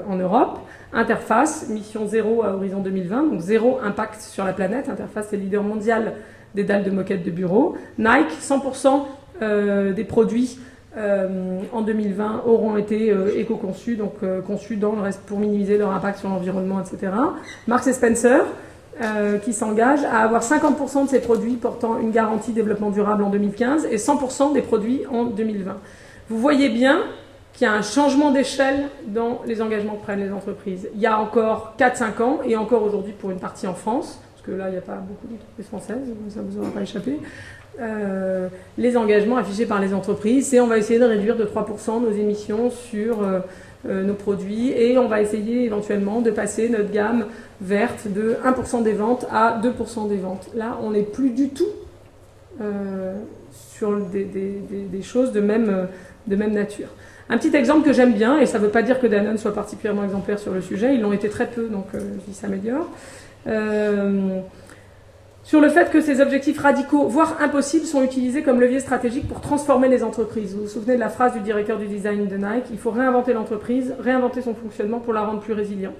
en Europe. Interface, mission 0 à horizon 2020, donc 0 impact sur la planète. Interface est leader mondial des dalles de moquette de bureau. Nike, 100% des produits en 2020 auront été éco-conçus, donc conçus dans le reste pour minimiser leur impact sur l'environnement, etc. Marks & Spencer, qui s'engage à avoir 50% de ses produits portant une garantie développement durable en 2015 et 100% des produits en 2020. Vous voyez bien qu'il y a un changement d'échelle dans les engagements que prennent les entreprises. Il y a encore 4-5 ans, et encore aujourd'hui pour une partie en France, parce que là il n'y a pas beaucoup d'entreprises françaises, ça ne vous aura pas échappé, les engagements affichés par les entreprises, c'est on va essayer de réduire de 3% nos émissions sur nos produits et on va essayer éventuellement de passer notre gamme verte de 1% des ventes à 2% des ventes. Là, on n'est plus du tout sur des choses de même nature. Un petit exemple que j'aime bien, et ça ne veut pas dire que Danone soit particulièrement exemplaire sur le sujet, ils l'ont été très peu, donc ils s'améliorent. Sur le fait que ces objectifs radicaux, voire impossibles, sont utilisés comme levier stratégique pour transformer les entreprises. Vous vous souvenez de la phrase du directeur du design de Nike, il faut réinventer l'entreprise, réinventer son fonctionnement pour la rendre plus résiliente.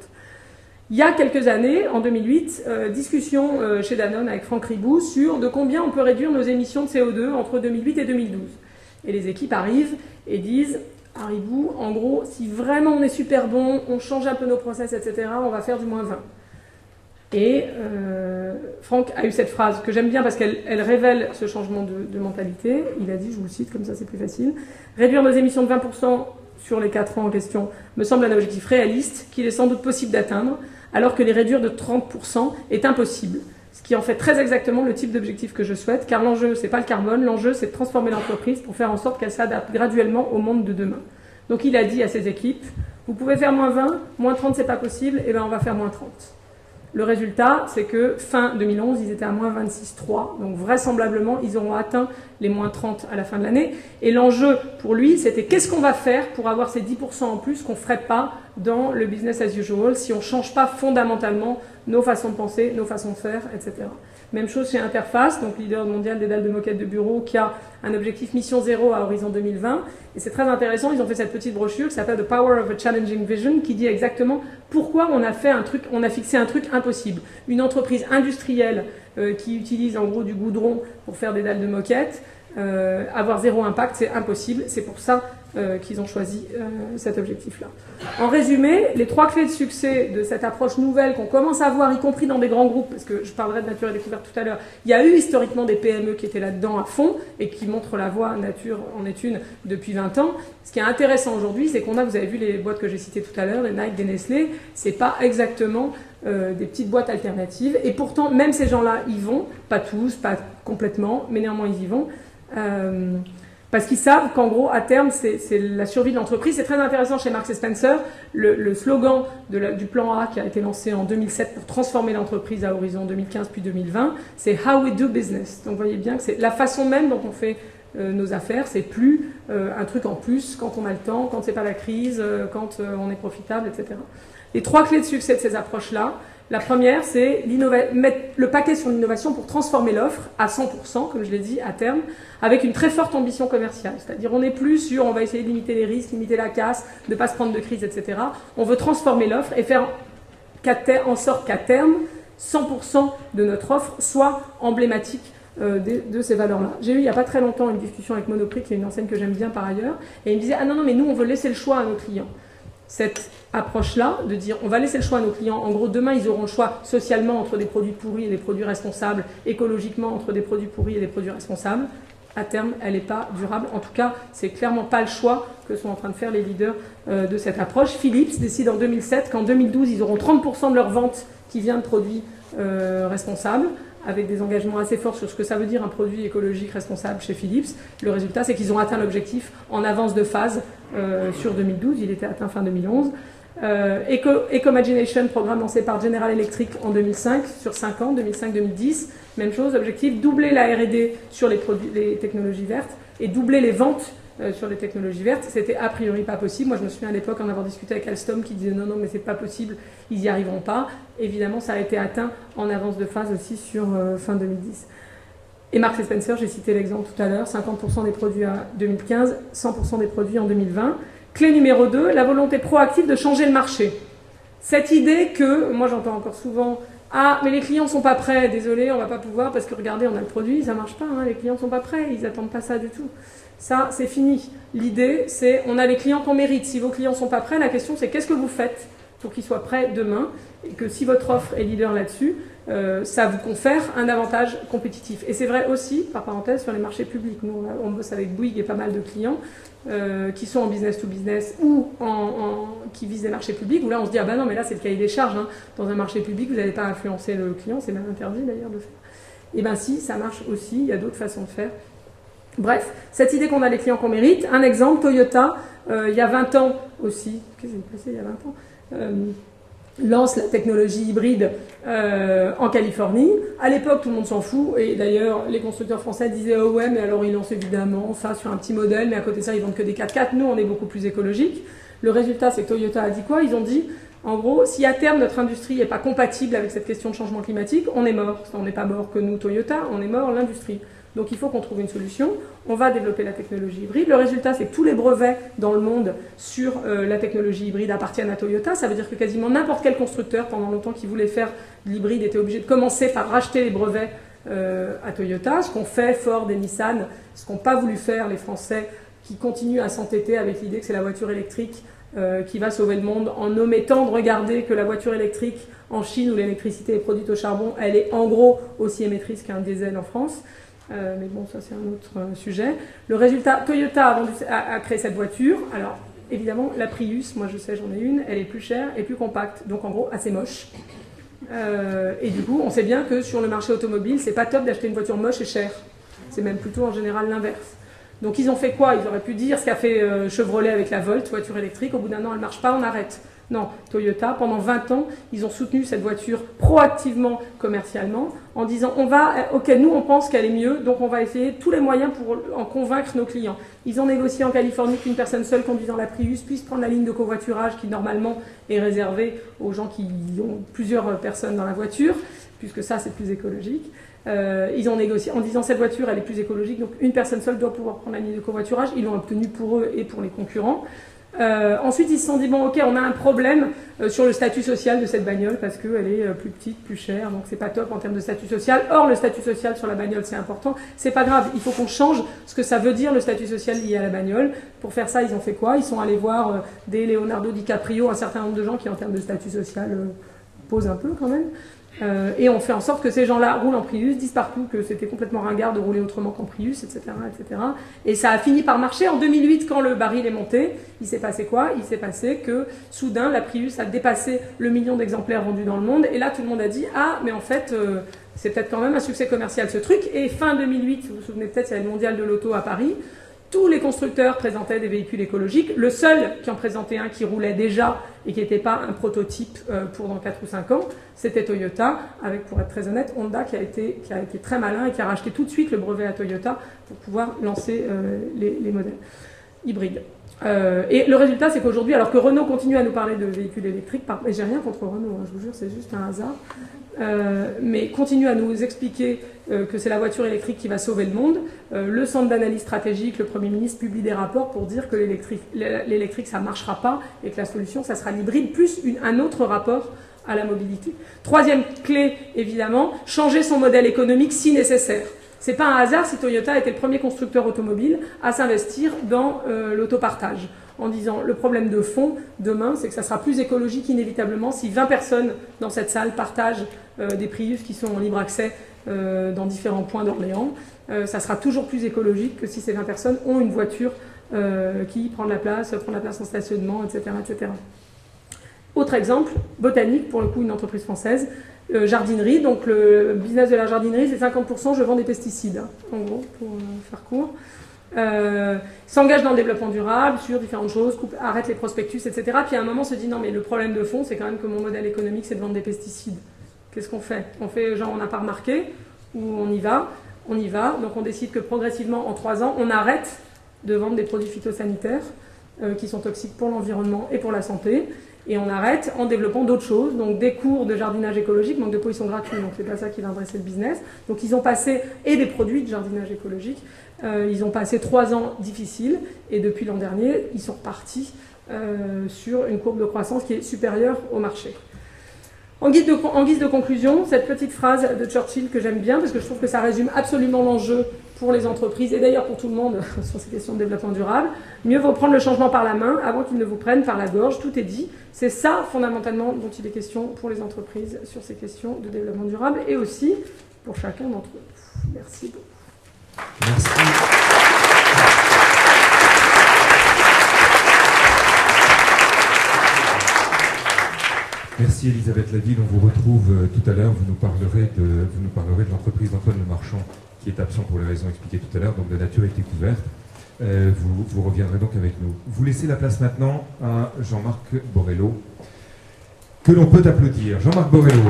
Il y a quelques années, en 2008, discussion chez Danone avec Franck Ribou sur de combien on peut réduire nos émissions de CO2 entre 2008 et 2012. Et les équipes arrivent et disent à Ribou, en gros, si vraiment on est super bon, on change un peu nos process, etc., on va faire du moins 20. Et Franck a eu cette phrase que j'aime bien parce qu'elle révèle ce changement de mentalité. Il a dit, je vous le cite, comme ça c'est plus facile, « Réduire nos émissions de 20% sur les 4 ans en question me semble un objectif réaliste qu'il est sans doute possible d'atteindre, alors que les réduire de 30% est impossible. Ce qui en fait très exactement le type d'objectif que je souhaite, car l'enjeu, c'est pas le carbone, l'enjeu, c'est de transformer l'entreprise pour faire en sorte qu'elle s'adapte graduellement au monde de demain. » Donc il a dit à ses équipes, Vous pouvez faire moins 20, moins 30 c'est pas possible, et bien on va faire moins 30. Le résultat, c'est que fin 2011, ils étaient à moins 26,3, donc vraisemblablement, ils auront atteint les moins 30 à la fin de l'année. Et l'enjeu pour lui, c'était qu'est-ce qu'on va faire pour avoir ces 10% en plus qu'on ne ferait pas dans le business as usual si on ne change pas fondamentalement nos façons de penser, nos façons de faire, etc. Même chose chez Interface, donc leader mondial des dalles de moquette de bureau, qui a un objectif mission zéro à horizon 2020. Et c'est très intéressant, ils ont fait cette petite brochure qui s'appelle The Power of a Challenging Vision, qui dit exactement pourquoi on a fixé un truc impossible. Une entreprise industrielle qui utilise en gros du goudron pour faire des dalles de moquette, avoir zéro impact, c'est impossible. C'est pour ça qu'ils ont choisi cet objectif-là. En résumé, les 3 clés de succès de cette approche nouvelle qu'on commence à voir, y compris dans des grands groupes, parce que je parlerai de Nature et Découverte tout à l'heure, il y a eu historiquement des PME qui étaient là-dedans à fond et qui montrent la voie. Nature en est une depuis 20 ans. Ce qui est intéressant aujourd'hui, c'est qu'on a, vous avez vu les boîtes que j'ai citées tout à l'heure, les Nike, des Nestlé, c'est pas exactement des petites boîtes alternatives. Et pourtant, même ces gens-là y vont, pas tous, pas complètement, mais néanmoins ils y vont. Parce qu'ils savent qu'en gros, à terme, c'est la survie de l'entreprise. C'est très intéressant chez Marks & Spencer. Le slogan du plan A qui a été lancé en 2007 pour transformer l'entreprise à horizon 2015 puis 2020, c'est « How we do business ». Donc vous voyez bien que c'est la façon même dont on fait nos affaires. C'est plus un truc en plus quand on a le temps, quand c'est pas la crise, quand on est profitable, etc. Les 3 clés de succès de ces approches-là. La première, c'est mettre le paquet sur l'innovation pour transformer l'offre à 100%, comme je l'ai dit, à terme, avec une très forte ambition commerciale. C'est-à-dire, on n'est plus sur, on va essayer de limiter les risques, limiter la casse, de ne pas se prendre de crise, etc. On veut transformer l'offre et faire en sorte qu'à terme, 100% de notre offre soit emblématique de ces valeurs-là. J'ai eu il n'y a pas très longtemps une discussion avec Monoprix, qui est une enseigne que j'aime bien par ailleurs, et il me disait « Ah non, mais nous, on veut laisser le choix à nos clients ». Cette approche-là, de dire on va laisser le choix à nos clients, en gros demain ils auront le choix socialement entre des produits pourris et des produits responsables, écologiquement entre des produits pourris et des produits responsables, à terme elle n'est pas durable. En tout cas, c'est clairement pas le choix que sont en train de faire les leaders de cette approche. Philips décide en 2007 qu'en 2012 ils auront 30% de leurs ventes qui viennent de produits responsables, avec des engagements assez forts sur ce que ça veut dire un produit écologique responsable chez Philips. Le résultat, c'est qu'ils ont atteint l'objectif en avance de phase sur 2012. Il était atteint fin 2011. Ecomagination, programme lancé par General Electric en 2005, sur 5 ans, 2005-2010. Même chose, objectif, doubler la R&D sur les technologies vertes et doubler les ventes sur les technologies vertes. C'était a priori pas possible. Moi, je me souviens à l'époque en avoir discuté avec Alstom qui disait non, mais c'est pas possible, ils y arriveront pas. Évidemment, ça a été atteint en avance de phase aussi sur fin 2010. Et Marks & Spencer, j'ai cité l'exemple tout à l'heure, 50% des produits à 2015, 100% des produits en 2020. Clé numéro 2, la volonté proactive de changer le marché. Cette idée que, moi j'entends encore souvent, ah mais les clients ne sont pas prêts, désolé, on va pas pouvoir parce que regardez, on a le produit, ça marche pas, hein, les clients ne sont pas prêts, ils attendent pas ça du tout. Ça, c'est fini. L'idée, c'est on a les clients qu'on mérite. Si vos clients ne sont pas prêts, la question c'est qu'est-ce que vous faites pour qu'ils soient prêts demain et que si votre offre est leader là-dessus, ça vous confère un avantage compétitif. Et c'est vrai aussi, par parenthèse, sur les marchés publics. Nous, on bosse avec Bouygues et pas mal de clients qui sont en business to business ou qui visent des marchés publics, où là on se dit, ah ben non, mais là c'est le cahier des charges. Hein. Dans un marché public, vous n'allez pas influencer le client, c'est même interdit d'ailleurs de faire. Et bien si, ça marche aussi, il y a d'autres façons de faire. Bref, cette idée qu'on a les clients qu'on mérite. Un exemple, Toyota, il y a 20 ans aussi, qu'est-ce qui s'est passé il y a 20 ans lance la technologie hybride en Californie. À l'époque, tout le monde s'en fout. Et d'ailleurs, les constructeurs français disaient « Oh ouais, mais alors ils lancent évidemment ça sur un petit modèle, mais à côté de ça, ils vendent que des 4x4. Nous, on est beaucoup plus écologique. » Le résultat, c'est que Toyota a dit quoi? Ils ont dit, en gros, si à terme, notre industrie n'est pas compatible avec cette question de changement climatique, on est mort. On n'est pas mort que nous, Toyota, on est mort, l'industrie. Donc il faut qu'on trouve une solution. On va développer la technologie hybride. Le résultat, c'est que tous les brevets dans le monde sur la technologie hybride appartiennent à Toyota. Ça veut dire que quasiment n'importe quel constructeur, pendant longtemps, qui voulait faire de l'hybride, était obligé de commencer par racheter les brevets à Toyota. Ce qu'ont fait Ford et Nissan, ce qu'ont pas voulu faire les Français, qui continuent à s'entêter avec l'idée que c'est la voiture électrique qui va sauver le monde, en omettant de regarder que la voiture électrique en Chine, où l'électricité est produite au charbon, elle est en gros aussi émettrice qu'un diesel en France. Mais bon, ça c'est un autre sujet. Le résultat, Toyota a créé cette voiture. Alors, évidemment, la Prius, moi je sais, j'en ai une, elle est plus chère et plus compacte. Donc en gros, assez moche. Et du coup, on sait bien que sur le marché automobile, c'est pas top d'acheter une voiture moche et chère. C'est même plutôt en général l'inverse. Donc ils ont fait quoi? Ils auraient pu dire ce qu'a fait Chevrolet avec la Volt, voiture électrique, au bout d'un an elle ne marche pas, on arrête. Non, Toyota, pendant 20 ans, ils ont soutenu cette voiture proactivement, commercialement, en disant ok, nous on pense qu'elle est mieux, donc on va essayer tous les moyens pour en convaincre nos clients. Ils ont négocié en Californie qu'une personne seule conduisant la Prius puisse prendre la ligne de covoiturage qui normalement est réservée aux gens qui ont plusieurs personnes dans la voiture, puisque ça c'est plus écologique. Ils ont négocié en disant cette voiture elle est plus écologique, donc une personne seule doit pouvoir prendre la ligne de covoiturage. Ils l'ont obtenu pour eux et pour les concurrents. Ensuite, ils se sont dit, bon, ok, on a un problème sur le statut social de cette bagnole parce qu'elle est plus petite, plus chère, donc c'est pas top en termes de statut social. Or, le statut social sur la bagnole, c'est important. C'est pas grave, il faut qu'on change ce que ça veut dire le statut social lié à la bagnole. Pour faire ça, ils ont fait quoi? Ils sont allés voir des Leonardo DiCaprio, un certain nombre de gens qui, en termes de statut social, posent un peu quand même. Et on fait en sorte que ces gens-là roulent en Prius, disent partout que c'était complètement ringard de rouler autrement qu'en Prius, etc., etc. Et ça a fini par marcher. En 2008, quand le baril est monté, il s'est passé quoi? Il s'est passé que, soudain, la Prius a dépassé le million d'exemplaires vendus dans le monde. Et là, tout le monde a dit, ah, mais en fait, c'est peut-être quand même un succès commercial, ce truc. Et fin 2008, vous vous souvenez peut-être, il y a le mondial de l'auto à Paris. Tous les constructeurs présentaient des véhicules écologiques. Le seul qui en présentait un qui roulait déjà et qui n'était pas un prototype pour dans 4 ou 5 ans, c'était Toyota, avec, pour être très honnête, Honda qui a été très malin et qui a racheté tout de suite le brevet à Toyota pour pouvoir lancer les modèles hybrides. Et le résultat, c'est qu'aujourd'hui, alors que Renault continue à nous parler de véhicules électriques, et j'ai rien contre Renault, hein, je vous jure, c'est juste un hasard, mais continue à nous expliquer que c'est la voiture électrique qui va sauver le monde. Le centre d'analyse stratégique, le Premier ministre publie des rapports pour dire que l'électrique ça ne marchera pas et que la solution, ça sera l'hybride, plus un autre rapport à la mobilité. Troisième clé, évidemment, changer son modèle économique si nécessaire. C'est pas un hasard si Toyota était le premier constructeur automobile à s'investir dans l'autopartage, en disant le problème de fond demain, c'est que ça sera plus écologique inévitablement si 20 personnes dans cette salle partagent des Prius qui sont en libre accès dans différents points d'Orléans. Ça sera toujours plus écologique que si ces 20 personnes ont une voiture qui prend de la place en stationnement, etc., etc. Autre exemple, Botanique, pour le coup une entreprise française, jardinerie, donc le business de la jardinerie, c'est 50%, je vends des pesticides, hein, en gros, pour faire court. S'engage dans le développement durable, sur différentes choses, arrête les prospectus, etc. Puis à un moment se dit, non mais le problème de fond, c'est quand même que mon modèle économique, c'est de vendre des pesticides. Qu'est-ce qu'on fait? On fait genre on n'a pas remarqué, ou on y va, donc on décide que progressivement, en 3 ans, on arrête de vendre des produits phytosanitaires qui sont toxiques pour l'environnement et pour la santé, et on arrête en développant d'autres choses, donc des cours de jardinage écologique, donc de quoi ils sont gratuits, donc c'est pas ça qui va intéresser le business. Donc ils ont passé, et des produits de jardinage écologique, ils ont passé 3 ans difficiles, et depuis l'an dernier, ils sont repartis sur une courbe de croissance qui est supérieure au marché. En guise de conclusion, cette petite phrase de Churchill que j'aime bien, parce que je trouve que ça résume absolument l'enjeu pour les entreprises, et d'ailleurs pour tout le monde sur ces questions de développement durable. Mieux vaut prendre le changement par la main avant qu'il ne vous prenne par la gorge, tout est dit. C'est ça, fondamentalement, dont il est question pour les entreprises sur ces questions de développement durable, et aussi pour chacun d'entre eux. Merci beaucoup. Merci. Merci Elisabeth Laville, on vous retrouve tout à l'heure, vous nous parlerez de l'entreprise d'Antoine Lemarchand qui est absent pour les raisons expliquées tout à l'heure, donc de nature et découverte. Vous reviendrez donc avec nous. Vous laissez la place maintenant à Jean-Marc Borrello, que l'on peut applaudir. Jean-Marc Borrello.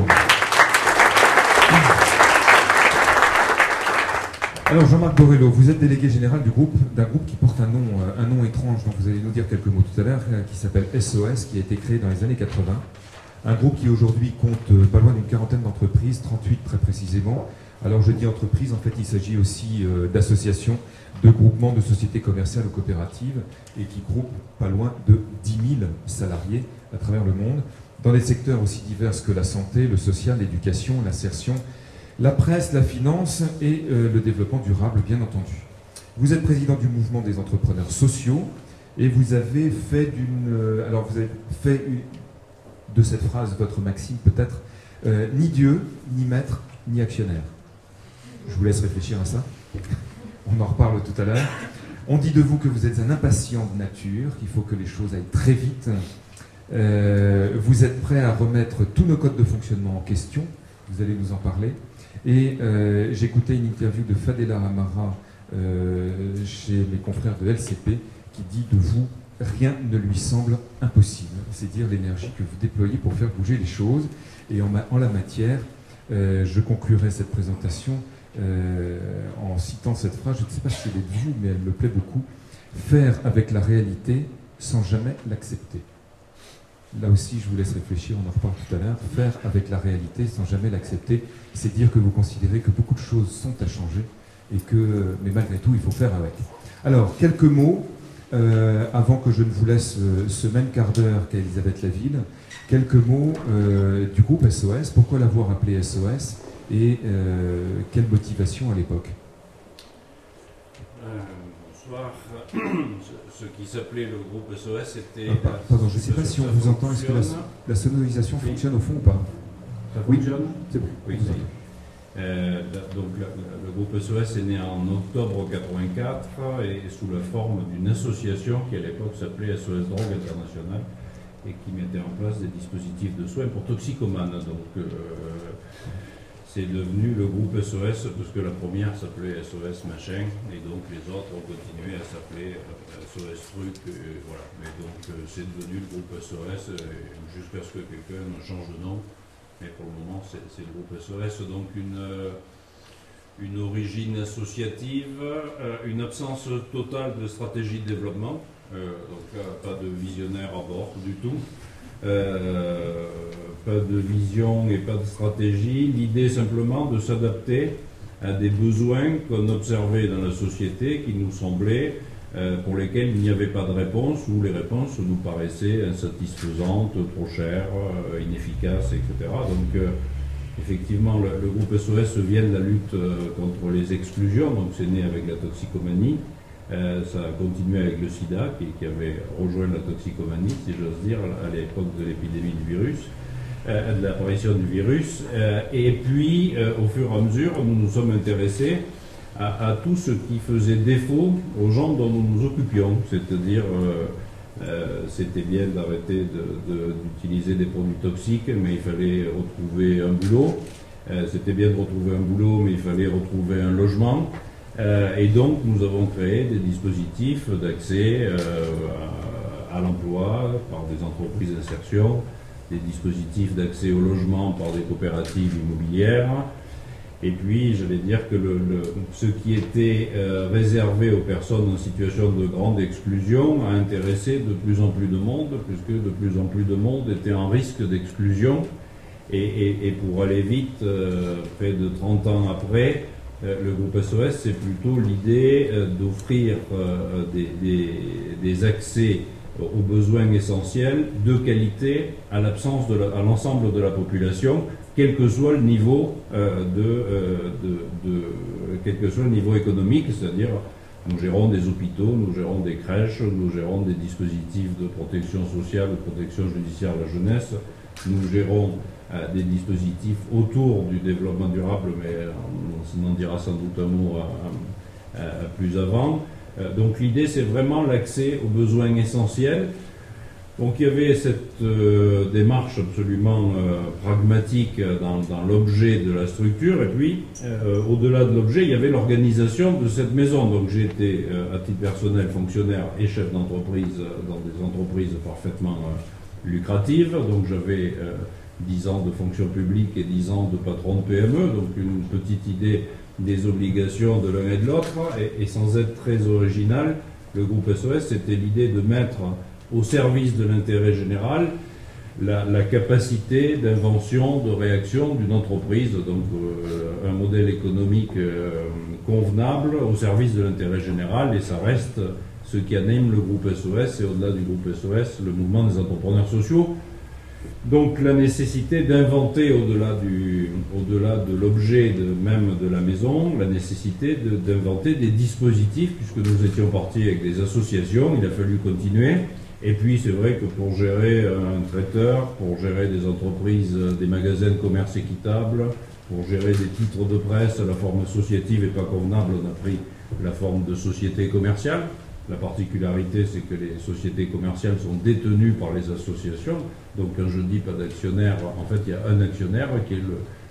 Alors Jean-Marc Borrello, vous êtes délégué général d'un groupe qui porte un nom étrange, dont vous allez nous dire quelques mots tout à l'heure, qui s'appelle SOS, qui a été créé dans les années 80. Un groupe qui aujourd'hui compte pas loin d'une quarantaine d'entreprises, 38 très précisément. Alors je dis entreprises, en fait il s'agit aussi d'associations, de groupements de sociétés commerciales ou coopératives, et qui groupent pas loin de 10 000 salariés à travers le monde, dans des secteurs aussi divers que la santé, le social, l'éducation, l'insertion, la presse, la finance et le développement durable, bien entendu. Vous êtes président du mouvement des entrepreneurs sociaux et vous avez fait de cette phrase votre maxime peut-être, ni Dieu, ni maître, ni actionnaire. Je vous laisse réfléchir à ça. On en reparle tout à l'heure. On dit de vous que vous êtes un impatient de nature, qu'il faut que les choses aillent très vite. Vous êtes prêt à remettre tous nos codes de fonctionnement en question. Vous allez nous en parler. Et j'écoutais une interview de Fadela Amara chez mes confrères de LCP qui dit de vous, rien ne lui semble impossible. C'est dire l'énergie que vous déployez pour faire bouger les choses. Et en la matière, je conclurai cette présentation en citant cette phrase, je ne sais pas si elle est de vous, mais elle me plaît beaucoup. Faire avec la réalité sans jamais l'accepter. Là aussi, je vous laisse réfléchir, on en reparle tout à l'heure. Faire avec la réalité sans jamais l'accepter, c'est dire que vous considérez que beaucoup de choses sont à changer, mais malgré tout, il faut faire avec. Alors, quelques mots, avant que je ne vous laisse ce même quart d'heure qu'à Elisabeth Laville, quelques mots du groupe SOS. Pourquoi l'avoir appelé SOS et quelle motivation à l'époque? Bonsoir. Ce qui s'appelait le groupe SOS était... pardon, je ne sais pas si on vous entend. Est-ce que la sonorisation fonctionne au fond ou pas? Ça fonctionne? C'est bon. Oui, donc le groupe SOS est né en octobre 84 et sous la forme d'une association qui à l'époque s'appelait SOS Drogue International et qui mettait en place des dispositifs de soins pour toxicomanes. Donc c'est devenu le groupe SOS parce que la première s'appelait SOS machin et donc les autres ont continué à s'appeler SOS truc. Voilà. Mais donc c'est devenu le groupe SOS jusqu'à ce que quelqu'un change de nom. Mais pour le moment c'est le groupe SOS. Donc une origine associative, une absence totale de stratégie de développement. Donc pas de visionnaire à bord du tout. Pas de vision et pas de stratégie, l'idée simplement de s'adapter à des besoins qu'on observait dans la société qui nous semblaient, pour lesquels il n'y avait pas de réponse ou les réponses nous paraissaient insatisfaisantes, trop chères, inefficaces, etc. Donc effectivement le groupe SOS vient de la lutte contre les exclusions, donc c'est né avec la toxicomanie. Ça a continué avec le sida qui avait rejoint la toxicomanie, si j'ose dire, à l'époque de l'épidémie du virus, de l'apparition du virus. Et puis, au fur et à mesure, nous nous sommes intéressés à tout ce qui faisait défaut aux gens dont nous nous occupions. C'est-à-dire, c'était bien d'arrêter d'utiliser des produits toxiques, mais il fallait retrouver un boulot. C'était bien de retrouver un boulot, mais il fallait retrouver un logement. Et donc, nous avons créé des dispositifs d'accès à l'emploi par des entreprises d'insertion, des dispositifs d'accès au logement par des coopératives immobilières. Et puis, j'allais dire que ce qui était réservé aux personnes en situation de grande exclusion a intéressé de plus en plus de monde, puisque de plus en plus de monde était en risque d'exclusion. Et pour aller vite, près de 30 ans après, le groupe SOS, c'est plutôt l'idée d'offrir des accès aux besoins essentiels de qualité à l'ensemble de la population, quel que soit le niveau quel que soit le niveau économique, c'est-à-dire nous gérons des hôpitaux, nous gérons des crèches, nous gérons des dispositifs de protection sociale, de protection judiciaire de la jeunesse, nous gérons des dispositifs autour du développement durable, mais on en dira sans doute un mot plus avant. Donc l'idée, c'est vraiment l'accès aux besoins essentiels. Donc il y avait cette démarche absolument pragmatique dans l'objet de la structure, et puis au-delà de l'objet, il y avait l'organisation de cette maison. Donc j'ai été à titre personnel fonctionnaire et chef d'entreprise dans des entreprises parfaitement lucratives. Donc j'avais 10 ans de fonction publique et 10 ans de patron de PME, donc une petite idée des obligations de l'un et de l'autre, et sans être très original, le groupe SOS, c'était l'idée de mettre au service de l'intérêt général la capacité d'invention, de réaction d'une entreprise, donc un modèle économique convenable au service de l'intérêt général, et ça reste ce qui anime le groupe SOS, et au-delà du groupe SOS, le mouvement des entrepreneurs sociaux. Donc la nécessité d'inventer au-delà de l'objet même de la maison, la nécessité d'inventer des dispositifs, puisque nous étions partis avec des associations, il a fallu continuer. Et puis c'est vrai que pour gérer un traiteur, pour gérer des entreprises, des magasins de commerce équitable, pour gérer des titres de presse, la forme associative n'est pas convenable, on a pris la forme de société commerciale. La particularité, c'est que les sociétés commerciales sont détenues par les associations. Donc quand je dis pas d'actionnaire, en fait il y a un actionnaire qui est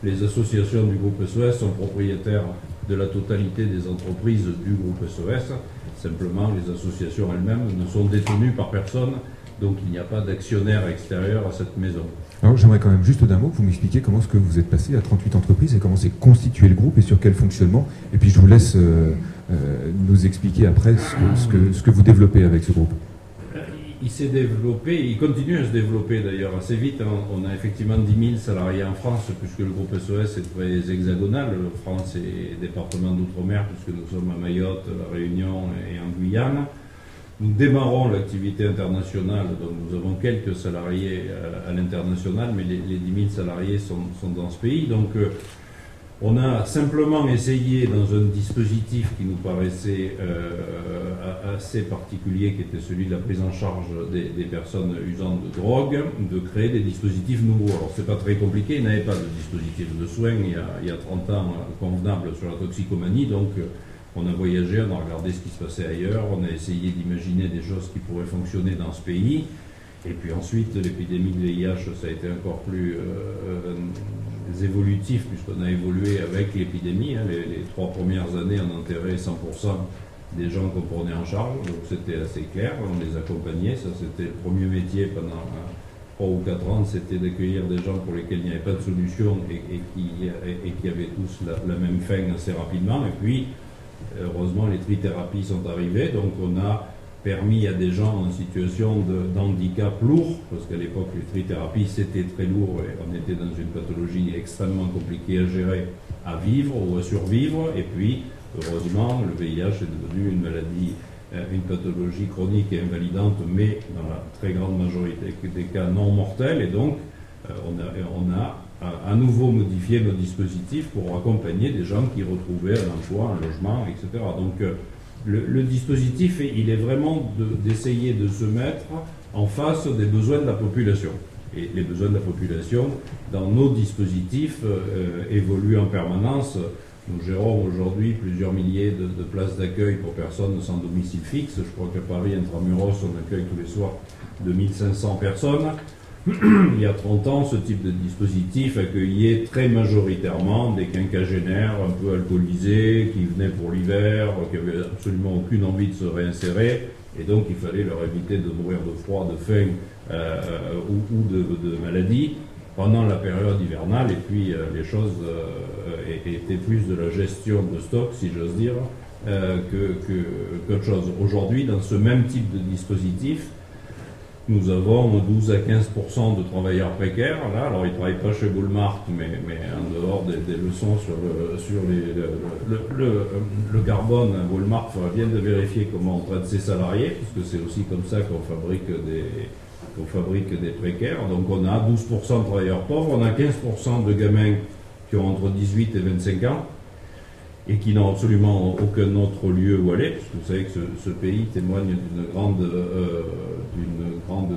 les associations du groupe SOS sont propriétaires de la totalité des entreprises du groupe SOS. Simplement, les associations elles-mêmes ne sont détenues par personne, donc il n'y a pas d'actionnaire extérieur à cette maison. Alors j'aimerais quand même juste d'un mot que vous m'expliquiez comment est-ce que vous êtes passé à 38 entreprises et comment s'est constitué le groupe et sur quel fonctionnement. Et puis je vous laisse nous expliquer après ce que vous développez avec ce groupe. Il s'est développé, il continue à se développer d'ailleurs assez vite. On a effectivement 10 000 salariés en France, puisque le groupe SOS est très hexagonal. France et département d'outre-mer, puisque nous sommes à Mayotte, La Réunion et en Guyane. Nous démarrons l'activité internationale, donc nous avons quelques salariés à l'international, mais les 10 000 salariés sont dans ce pays. Donc on a simplement essayé, dans un dispositif qui nous paraissait assez particulier, qui était celui de la prise en charge des personnes usant de drogue, de créer des dispositifs nouveaux. Alors c'est pas très compliqué, il n'y avait pas de dispositif de soins il y a 30 ans convenable sur la toxicomanie, donc on a voyagé, on a regardé ce qui se passait ailleurs, on a essayé d'imaginer des choses qui pourraient fonctionner dans ce pays. Et puis ensuite, l'épidémie de VIH, ça a été encore plus évolutif, puisqu'on a évolué avec l'épidémie. Les 3 premières années, on enterrait 100% des gens qu'on prenait en charge, donc c'était assez clair, on les accompagnait. Ça, c'était le premier métier pendant 3 ou 4 ans, c'était d'accueillir des gens pour lesquels il n'y avait pas de solution et qui avaient tous la même fin assez rapidement. Et puis, heureusement, les trithérapies sont arrivées, donc on a permis à des gens en situation d'handicap lourd, parce qu'à l'époque les trithérapies c'était très lourd et on était dans une pathologie extrêmement compliquée à gérer, à vivre ou à survivre. Et puis heureusement le VIH est devenu une maladie, une pathologie chronique et invalidante, mais dans la très grande majorité des cas non mortels. Et donc on a à nouveau modifié nos dispositifs pour accompagner des gens qui retrouvaient un emploi, un logement, etc. Donc le dispositif, il est vraiment d'essayer de se mettre en face des besoins de la population. Et les besoins de la population, dans nos dispositifs, évoluent en permanence. Nous gérons aujourd'hui plusieurs milliers de places d'accueil pour personnes sans domicile fixe. Je crois qu'à Paris, intramuros, on accueille tous les soirs 2500 personnes. Il y a 30 ans, ce type de dispositif accueillait très majoritairement des quinquagénaires un peu alcoolisés, qui venaient pour l'hiver, qui n'avaient absolument aucune envie de se réinsérer, et donc il fallait leur éviter de mourir de froid, de faim ou de maladie pendant la période hivernale. Et puis les choses étaient plus de la gestion de stock, si j'ose dire, qu'autre chose. Aujourd'hui, dans ce même type de dispositif, nous avons 12 à 15% de travailleurs précaires. Là, alors ils ne travaillent pas chez Walmart, mais en dehors des leçons sur le carbone, Walmart fera bien de vérifier comment on traite ses salariés, puisque c'est aussi comme ça qu'on fabrique des précaires. Donc on a 12% de travailleurs pauvres, on a 15% de gamins qui ont entre 18 et 25 ans, et qui n'ont absolument aucun autre lieu où aller, puisque vous savez que ce pays témoigne d'une grande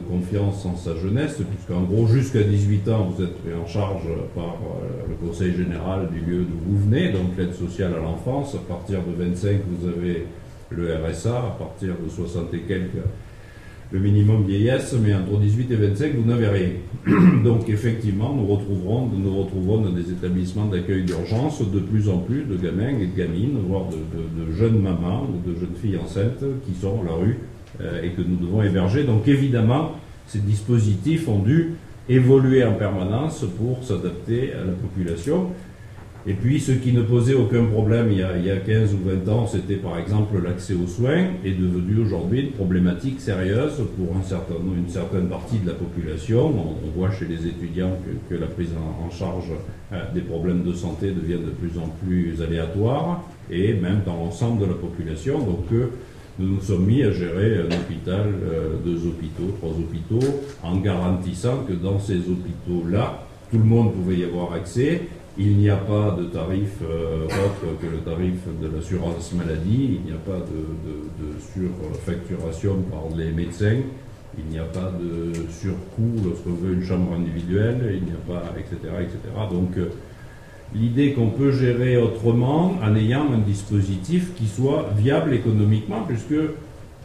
confiance en sa jeunesse, puisqu'en gros, jusqu'à 18 ans, vous êtes pris en charge par le Conseil général du lieu d'où vous venez, donc l'aide sociale à l'enfance. À partir de 25, vous avez le RSA, à partir de 60 et quelques, le minimum vieillesse, mais entre 18 et 25, vous n'avez rien. Donc effectivement, nous retrouvons dans des établissements d'accueil d'urgence de plus en plus de gamins et de gamines, voire de jeunes mamans ou de jeunes filles enceintes qui sont à la rue et que nous devons héberger. Donc évidemment, ces dispositifs ont dû évoluer en permanence pour s'adapter à la population. Et puis, ce qui ne posait aucun problème il y a 15 ou 20 ans, c'était par exemple l'accès aux soins, est devenu aujourd'hui une problématique sérieuse pour une certaine partie de la population. On voit chez les étudiants que la prise en charge des problèmes de santé devient de plus en plus aléatoire, et même dans l'ensemble de la population. Donc, nous nous sommes mis à gérer un hôpital, 2 hôpitaux, 3 hôpitaux, en garantissant que dans ces hôpitaux-là, tout le monde pouvait y avoir accès. Il n'y a pas de tarif autre que le tarif de l'assurance maladie, il n'y a pas de surfacturation par les médecins, il n'y a pas de surcoût lorsqu'on veut une chambre individuelle, il n'y a pas, etc. etc. Donc l'idée qu'on peut gérer autrement en ayant un dispositif qui soit viable économiquement, puisque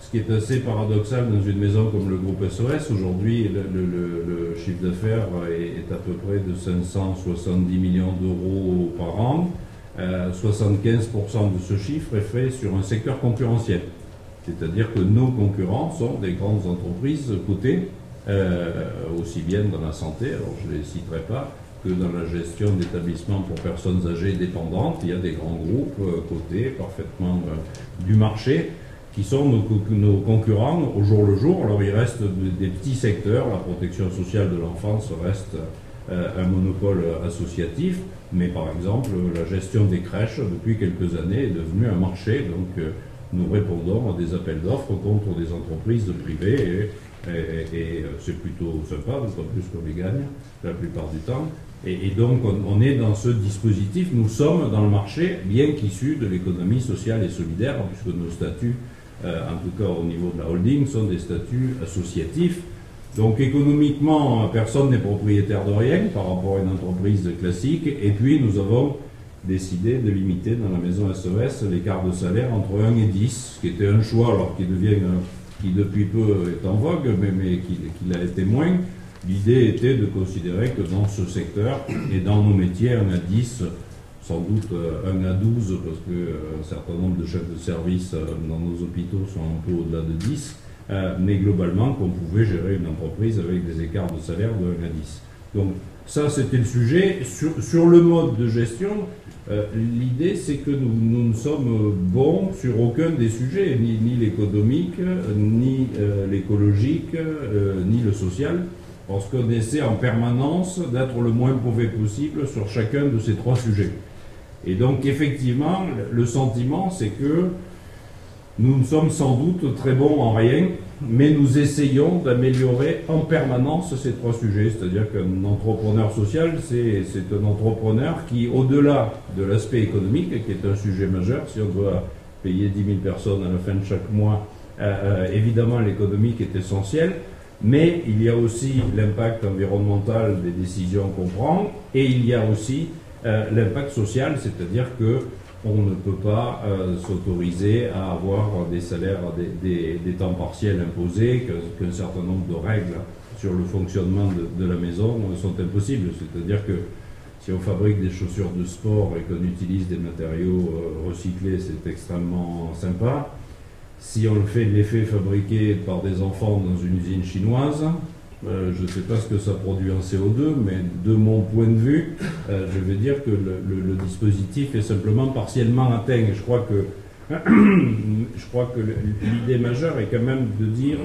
ce qui est assez paradoxal dans une maison comme le groupe SOS, aujourd'hui le chiffre d'affaires est à peu près de 570 millions d'euros par an. 75% de ce chiffre est fait sur un secteur concurrentiel. C'est-à-dire que nos concurrents sont des grandes entreprises cotées, aussi bien dans la santé, alors je ne les citerai pas, que dans la gestion d'établissements pour personnes âgées dépendantes. Il y a des grands groupes cotés parfaitement du marché qui sont nos concurrents au jour le jour. Alors il reste des petits secteurs, la protection sociale de l'enfance reste un monopole associatif, mais par exemple la gestion des crèches depuis quelques années est devenue un marché, donc nous répondons à des appels d'offres contre des entreprises privées et c'est plutôt sympa, d'autant plus qu'on les gagne la plupart du temps. Et donc on est dans ce dispositif, nous sommes dans le marché bien qu'issus de l'économie sociale et solidaire, puisque nos statuts, en tout cas au niveau de la holding, sont des statuts associatifs. Donc économiquement, personne n'est propriétaire de rien par rapport à une entreprise classique. Et puis nous avons décidé de limiter dans la maison SOS l'écart de salaire entre 1 et 10, qui était un choix alors qui depuis peu est en vogue, mais qui l'a été moins. L'idée était de considérer que dans ce secteur et dans nos métiers, 1 à 10, sans doute 1 à 12, parce qu'un certain nombre de chefs de service dans nos hôpitaux sont un peu au-delà de 10, mais globalement qu'on pouvait gérer une entreprise avec des écarts de salaire de 1 à 10. Donc ça c'était le sujet. Sur le mode de gestion, l'idée c'est que nous ne sommes bons sur aucun des sujets, ni l'économique, ni l'écologique, ni le social, parce qu'on essaie en permanence d'être le moins mauvais possible sur chacun de ces 3 sujets. Et donc effectivement, le sentiment c'est que nous ne sommes sans doute très bons en rien, mais nous essayons d'améliorer en permanence ces 3 sujets. C'est-à-dire qu'un entrepreneur social, c'est un entrepreneur qui, au-delà de l'aspect économique, qui est un sujet majeur, si on doit payer 10 000 personnes à la fin de chaque mois, évidemment l'économique est essentiel, mais il y a aussi l'impact environnemental des décisions qu'on prend, et il y a aussi l'impact social, c'est-à-dire que on ne peut pas s'autoriser à avoir des salaires, des temps partiels imposés, qu'un certain nombre de règles sur le fonctionnement de la maison sont impossibles. C'est-à-dire que si on fabrique des chaussures de sport et qu'on utilise des matériaux recyclés, c'est extrêmement sympa. Si on les fait fabriquer par des enfants dans une usine chinoise, je ne sais pas ce que ça produit en CO2, mais de mon point de vue, je vais dire que le dispositif est simplement partiellement atteint. Je crois que l'idée majeure est quand même de dire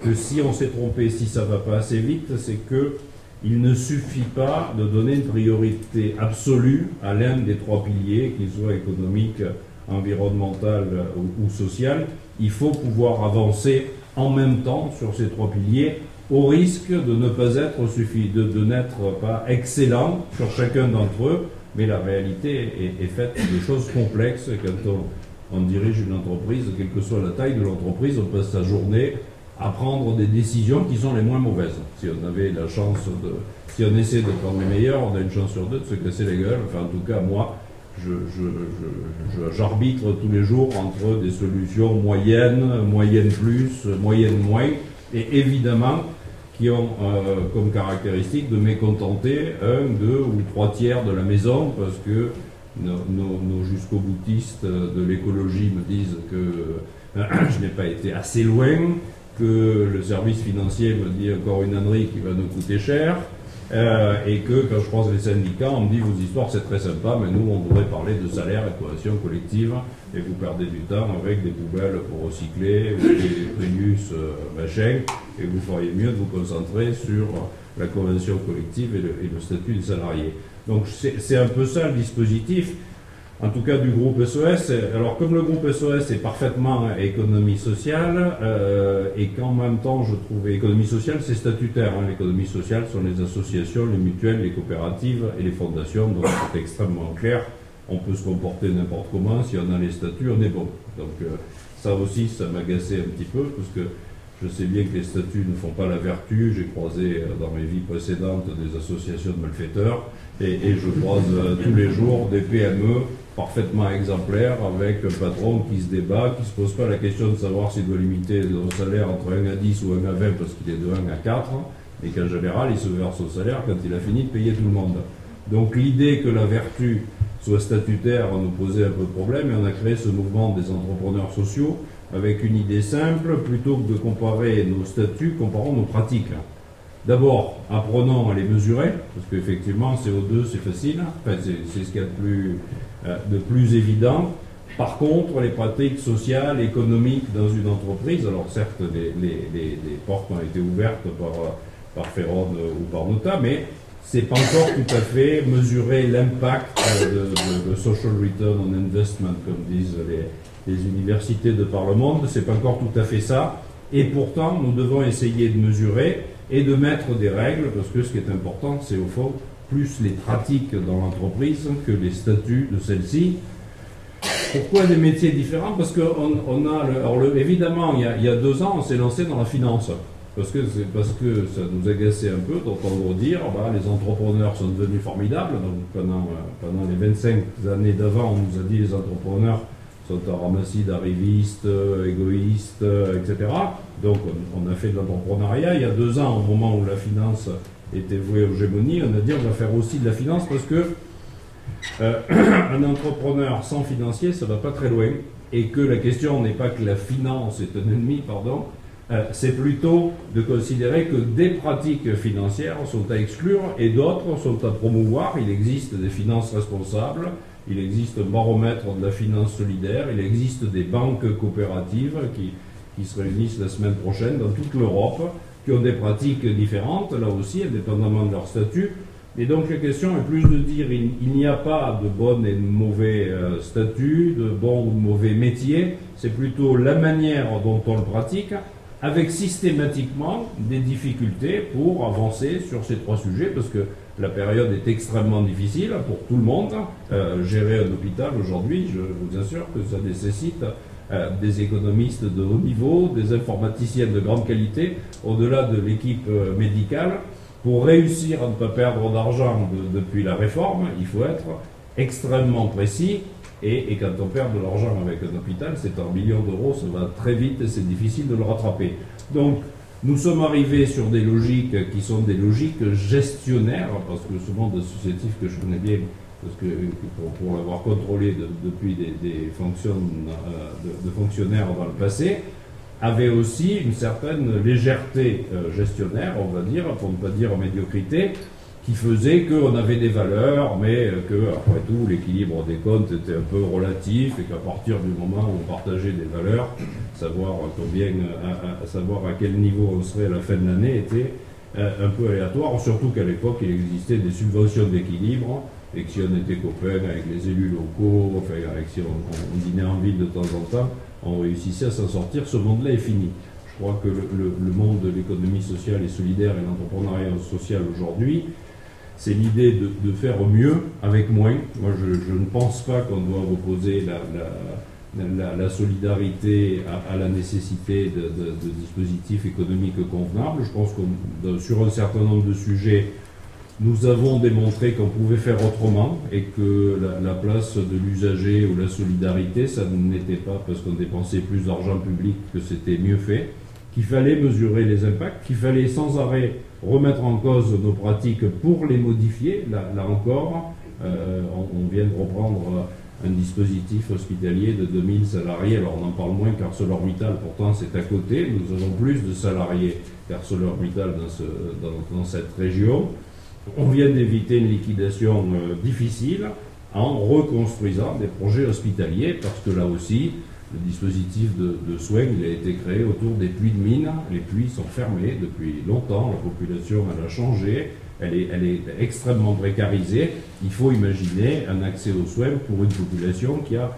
que si on s'est trompé, si ça ne va pas assez vite, c'est qu'il ne suffit pas de donner une priorité absolue à l'un des 3 piliers, qu'il soit économique, environnemental ou social. Il faut pouvoir avancer en même temps sur ces 3 piliers, au risque de ne pas être de n'être pas excellent sur chacun d'entre eux, mais la réalité est faite de choses complexes. Quand on dirige une entreprise, quelle que soit la taille de l'entreprise, on passe sa journée à prendre des décisions qui sont les moins mauvaises. Si on avait la chance si on essaie de prendre les meilleures, on a une chance sur 2 de se casser la gueule. Enfin, en tout cas, moi, j'arbitre tous les jours entre des solutions moyennes plus, moyennes moins, et évidemment qui ont comme caractéristique de mécontenter 1, 2 ou 3 tiers de la maison, parce que nos jusqu'au boutistes de l'écologie me disent que je n'ai pas été assez loin, que le service financier me dit encore une ânerie qui va nous coûter cher, et que quand je croise les syndicats, on me dit vos histoires c'est très sympa, mais nous on devrait parler de salaire et cohésion collective, et vous perdez du temps avec des poubelles pour recycler, ou des Prius machin, et vous feriez mieux de vous concentrer sur la convention collective et le statut des salariés. Donc c'est un peu ça le dispositif, en tout cas du groupe SOS. Alors comme le groupe SOS est parfaitement économie sociale, et qu'en même temps je trouve économie sociale c'est statutaire, hein. L'économie sociale sont les associations, les mutuelles, les coopératives et les fondations, donc c'est extrêmement clair, on peut se comporter n'importe comment, si on a les statuts on est bon. Donc ça aussi ça m'agaçait un petit peu, parce que je sais bien que les statuts ne font pas la vertu. J'ai croisé dans mes vies précédentes des associations de malfaiteurs, et je croise tous les jours des PME parfaitement exemplaires avec un patron qui se débat, qui ne se pose pas la question de savoir s'il doit limiter son salaire entre 1 à 10 ou 1 à 20 parce qu'il est de 1 à 4, et qu'en général il se verse au salaire quand il a fini de payer tout le monde. Donc l'idée que la vertu soit statutaire nous posait un peu de problème et on a créé ce mouvement des entrepreneurs sociaux avec une idée simple, plutôt que de comparer nos statuts, comparons nos pratiques. D'abord, apprenons à les mesurer, parce qu'effectivement, CO2, c'est facile, enfin, c'est ce qu'il y a de plus évident. Par contre, les pratiques sociales, économiques dans une entreprise, alors certes, les portes ont été ouvertes par Ferron ou par Nota, mais c'est pas encore tout à fait mesurer l'impact de social return on investment, comme disent les universités de par le monde, c'est pas encore tout à fait ça. Et pourtant, nous devons essayer de mesurer et de mettre des règles, parce que ce qui est important, c'est au fond plus les pratiques dans l'entreprise que les statuts de celle-ci. Pourquoi des métiers différents? Parce que évidemment, il y a 2 ans, on s'est lancé dans la finance. Parce que ça nous agaçait un peu d'entendre dire les entrepreneurs sont devenus formidables. Donc pendant les 25 années d'avant, on nous a dit les entrepreneurs sont un ramassis d'arrivistes, égoïstes, etc. Donc on a fait de l'entrepreneuriat. Il y a 2 ans, au moment où la finance était vouée aux gémonies, on a dit on va faire aussi de la finance parce que un entrepreneur sans financier, ça ne va pas très loin. Et que la question n'est pas que la finance est un ennemi, pardon, c'est plutôt de considérer que des pratiques financières sont à exclure et d'autres sont à promouvoir. Il existe des finances responsables, il existe un baromètre de la finance solidaire, il existe des banques coopératives qui se réunissent la semaine prochaine dans toute l'Europe, qui ont des pratiques différentes, là aussi, indépendamment de leur statut. Et donc la question est plus de dire il n'y a pas de bon et de mauvais statut, de bon ou de mauvais métier, c'est plutôt la manière dont on le pratique, avec systématiquement des difficultés pour avancer sur ces 3 sujets, parce que la période est extrêmement difficile pour tout le monde. Gérer un hôpital aujourd'hui, je vous assure que ça nécessite des économistes de haut niveau, des informaticiens de grande qualité, au-delà de l'équipe médicale. Pour réussir à ne pas perdre d'argent depuis la réforme, il faut être extrêmement précis. Et quand on perd de l'argent avec un hôpital, c'est un million d'euros, ça va très vite et c'est difficile de le rattraper. Donc, nous sommes arrivés sur des logiques qui sont des logiques gestionnaires, parce que ce monde associatif que je connais bien, parce que pour l'avoir contrôlé depuis des fonctions de fonctionnaires dans le passé, avait aussi une certaine légèreté gestionnaire, on va dire, pour ne pas dire médiocrité, qui faisait qu'on avait des valeurs, mais que, après tout, l'équilibre des comptes était un peu relatif, et qu'à partir du moment où on partageait des valeurs, savoir à quel niveau on serait à la fin de l'année était un peu aléatoire, surtout qu'à l'époque, il existait des subventions d'équilibre, et que si on était copains avec les élus locaux, enfin, si on dînait en ville de temps en temps, on réussissait à s'en sortir. Ce monde-là est fini. Je crois que le monde de l'économie sociale et solidaire et l'entrepreneuriat social aujourd'hui, c'est l'idée de faire mieux avec moins. Moi, je ne pense pas qu'on doit opposer la solidarité à la nécessité de dispositifs économiques convenables. Je pense que sur un certain nombre de sujets, nous avons démontré qu'on pouvait faire autrement et que la place de l'usager ou la solidarité, ça n'était pas parce qu'on dépensait plus d'argent public que c'était mieux fait, qu'il fallait mesurer les impacts, qu'il fallait sans arrêt remettre en cause nos pratiques pour les modifier. Là encore, on vient de reprendre un dispositif hospitalier de 2000 salariés. Alors on en parle moins qu'ArcelorMittal, pourtant c'est à côté. Nous avons plus de salariés qu'ArcelorMittal dans cette région. On vient d'éviter une liquidation difficile en reconstruisant des projets hospitaliers, parce que là aussi, le dispositif de soins, il a été créé autour des puits de mine. Les puits sont fermés depuis longtemps, la population elle a changé, elle est extrêmement précarisée. Il faut imaginer un accès aux soins pour une population qui a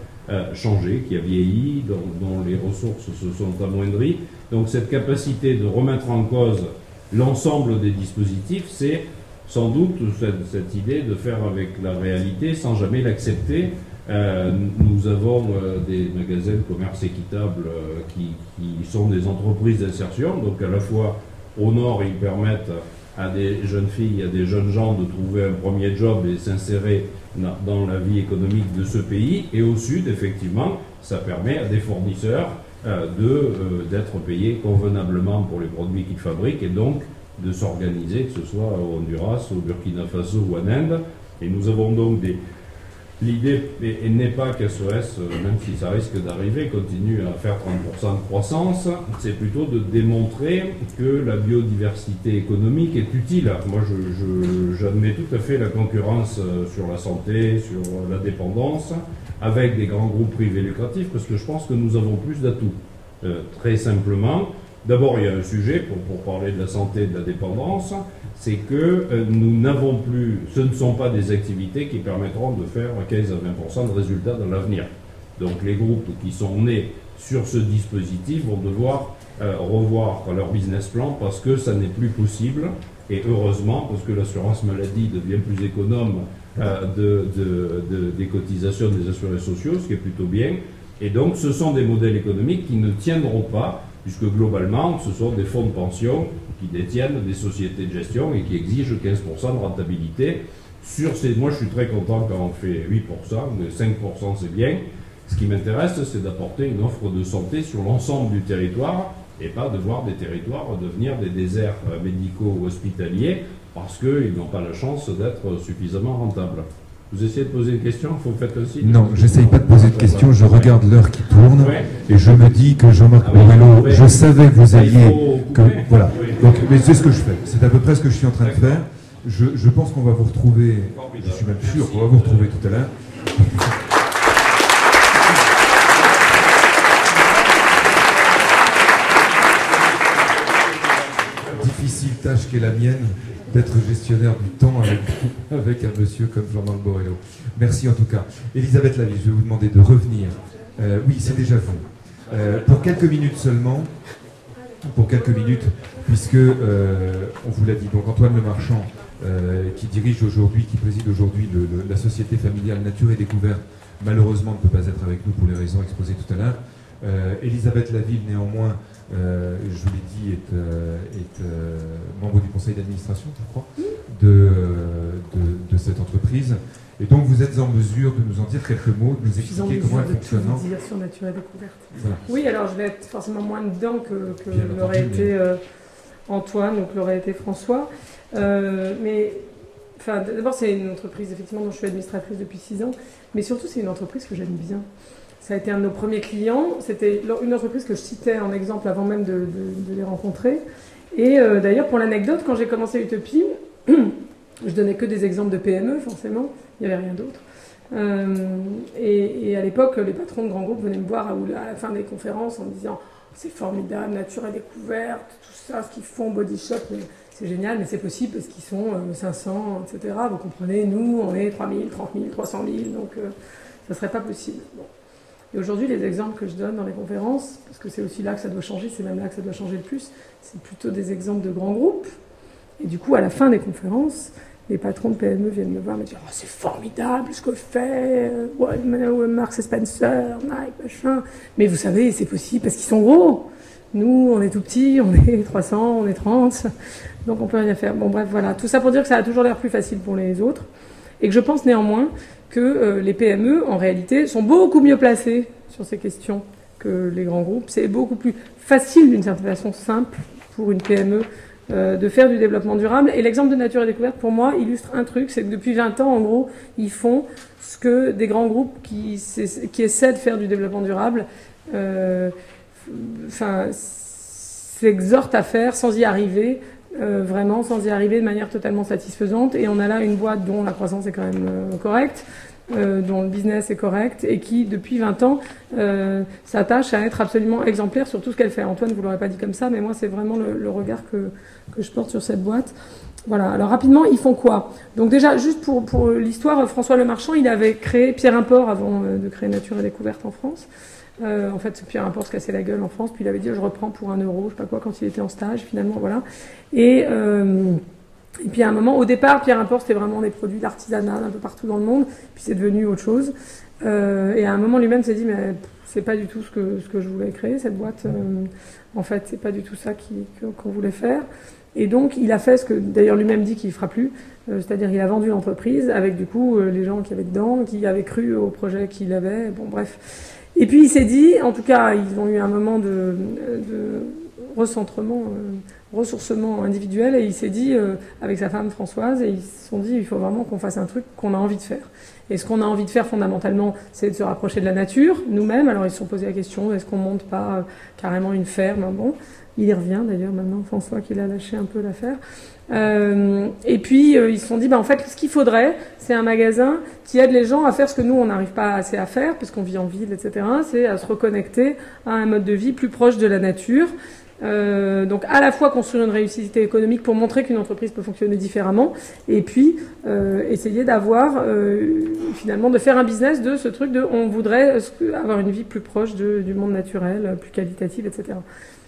changé, qui a vieilli, dont les ressources se sont amoindries. Donc cette capacité de remettre en cause l'ensemble des dispositifs, c'est sans doute cette idée de faire avec la réalité sans jamais l'accepter. Nous avons des magasins de commerce équitable qui sont des entreprises d'insertion, donc à la fois au nord ils permettent à des jeunes filles, à des jeunes gens de trouver un premier job et s'insérer dans la vie économique de ce pays, et au sud effectivement ça permet à des fournisseurs d'être payés convenablement pour les produits qu'ils fabriquent et donc de s'organiser, que ce soit au Honduras, au Burkina Faso ou en Inde. Et nous avons donc L'idée n'est pas qu'SOS, même si ça risque d'arriver, continue à faire 30% de croissance. C'est plutôt de démontrer que la biodiversité économique est utile. Moi, j'admets tout à fait la concurrence sur la santé, sur la dépendance, avec des grands groupes privés lucratifs, parce que je pense que nous avons plus d'atouts. Très simplement, d'abord, il y a un sujet, pour parler de la santé et de la dépendance, c'est que nous n'avons plus, ce ne sont pas des activités qui permettront de faire 15 à 20% de résultats dans l'avenir. Donc les groupes qui sont nés sur ce dispositif vont devoir revoir leur business plan parce que ça n'est plus possible, et heureusement, parce que l'assurance maladie devient plus économe des cotisations des assurés sociaux, ce qui est plutôt bien, et donc ce sont des modèles économiques qui ne tiendront pas, puisque globalement, ce sont des fonds de pension qui détiennent des sociétés de gestion et qui exigent 15% de rentabilité. Moi, je suis très content quand on fait 8%, mais 5% c'est bien. Ce qui m'intéresse, c'est d'apporter une offre de santé sur l'ensemble du territoire et pas de voir des territoires devenir des déserts médicaux ou hospitaliers parce qu'ils n'ont pas la chance d'être suffisamment rentables. Vous essayez de poser une question, vous faites aussi? Non, j'essaye pas de poser de questions, je regarde l'heure qui tourne et je me dis que Jean-Marc Borrello, je savais que vous alliez... Voilà, donc, mais c'est ce que je fais, c'est à peu près ce que je suis en train de faire. Je pense qu'on va vous retrouver, je suis même sûr qu'on va vous retrouver tout à l'heure. Difficile tâche qu'est la mienne d'être gestionnaire du temps avec un monsieur comme Jean-Marc Borrello. Merci en tout cas. Elisabeth Laville, je vais vous demander de revenir. Oui, c'est déjà vous. Pour quelques minutes seulement, puisque on vous l'a dit, donc Antoine Lemarchand, qui dirige aujourd'hui, qui préside aujourd'hui la société familiale Nature et Découverte, malheureusement ne peut pas être avec nous pour les raisons exposées tout à l'heure. Elisabeth Laville, néanmoins, je vous l'ai dit, est membre du conseil d'administration, je crois, de cette entreprise. Et donc vous êtes en mesure de nous en dire quelques mots, de nous expliquer comment elle fonctionne. Sur Nature et Découverte. Voilà. Oui, alors je vais être forcément moins dedans que l'aurait été Antoine ou que l'aurait été François. Mais d'abord, c'est une entreprise effectivement dont je suis administratrice depuis 6 ans, mais surtout c'est une entreprise que j'aime bien. Ça a été un de nos premiers clients. C'était une entreprise que je citais en exemple avant même de les rencontrer. Et d'ailleurs, pour l'anecdote, quand j'ai commencé Utopie, je donnais que des exemples de PME, forcément. Il n'y avait rien d'autre. Et à l'époque, les patrons de grands groupes venaient me voir à la fin des conférences en me disant « C'est formidable, Nature et Découverte, tout ça, ce qu'ils font, Body Shop, c'est génial, mais c'est possible parce qu'ils sont 500, etc. Vous comprenez, nous, on est 3 000, 30 000, 300 000, donc ça ne serait pas possible. » Bon. Et aujourd'hui, les exemples que je donne dans les conférences, parce que c'est aussi là que ça doit changer, c'est même là que ça doit changer le plus, c'est plutôt des exemples de grands groupes. Et du coup, à la fin des conférences, les patrons de PME viennent me voir et me dire « Oh, c'est formidable ce que fait Marks & Spencer, Nike, machin. » Mais vous savez, c'est possible parce qu'ils sont gros. Nous, on est tout petits, on est 300, on est 30, donc on peut rien faire. Bon, bref, voilà. Tout ça pour dire que ça a toujours l'air plus facile pour les autres. Et que je pense néanmoins que les PME, en réalité, sont beaucoup mieux placées sur ces questions que les grands groupes. C'est beaucoup plus facile, d'une certaine façon simple, pour une PME de faire du développement durable. Et l'exemple de Nature et Découverte, pour moi, illustre un truc, c'est que depuis 20 ans, en gros, ils font ce que des grands groupes qui essaient de faire du développement durable s'exhortent à faire sans y arriver, vraiment sans y arriver de manière totalement satisfaisante. Et on a là une boîte dont la croissance est quand même correcte, dont le business est correct, et qui, depuis 20 ans, s'attache à être absolument exemplaire sur tout ce qu'elle fait. Antoine, vous ne l'aurez pas dit comme ça, mais moi, c'est vraiment le regard que je porte sur cette boîte. Voilà. Alors, rapidement, ils font quoi? Donc déjà, juste pour l'histoire, François Lemarchand, il avait créé Pierre Import avant de créer Nature et Découverte en France. En fait, Pierre Import se cassait la gueule en France, puis il avait dit je reprends pour 1 euro, je sais pas quoi, quand il était en stage, finalement, voilà. Et puis à un moment, au départ, Pierre Import, c'était vraiment des produits d'artisanat un peu partout dans le monde, puis c'est devenu autre chose. Et à un moment, lui-même s'est dit mais c'est pas du tout ce que je voulais créer, cette boîte. En fait, c'est pas du tout ça qu'on voulait faire. Et donc, il a fait ce que, d'ailleurs, lui-même dit qu'il ne fera plus, c'est-à-dire il a vendu l'entreprise avec, du coup, les gens qui avaient dedans, qui avaient cru au projet qu'il avait, bon, bref. Et puis, il s'est dit, en tout cas, ils ont eu un moment recentrement, ressourcement individuel, et il s'est dit, avec sa femme Françoise, et ils se sont dit, il faut vraiment qu'on fasse un truc qu'on a envie de faire. Et ce qu'on a envie de faire fondamentalement, c'est de se rapprocher de la nature, nous-mêmes. Alors ils se sont posé la question, est-ce qu'on monte pas carrément une ferme? Bon, il y revient d'ailleurs maintenant, François, qu'il a lâché un peu l'affaire. Et puis ils se sont dit, en fait, ce qu'il faudrait, c'est un magasin qui aide les gens à faire ce que nous, on n'arrive pas assez à faire, parce qu'on vit en ville, etc. C'est à se reconnecter à un mode de vie plus proche de la nature. Donc à la fois construire une réussite économique pour montrer qu'une entreprise peut fonctionner différemment, et puis essayer d'avoir finalement de faire un business de ce truc de on voudrait avoir une vie plus proche du monde naturel, plus qualitative, etc.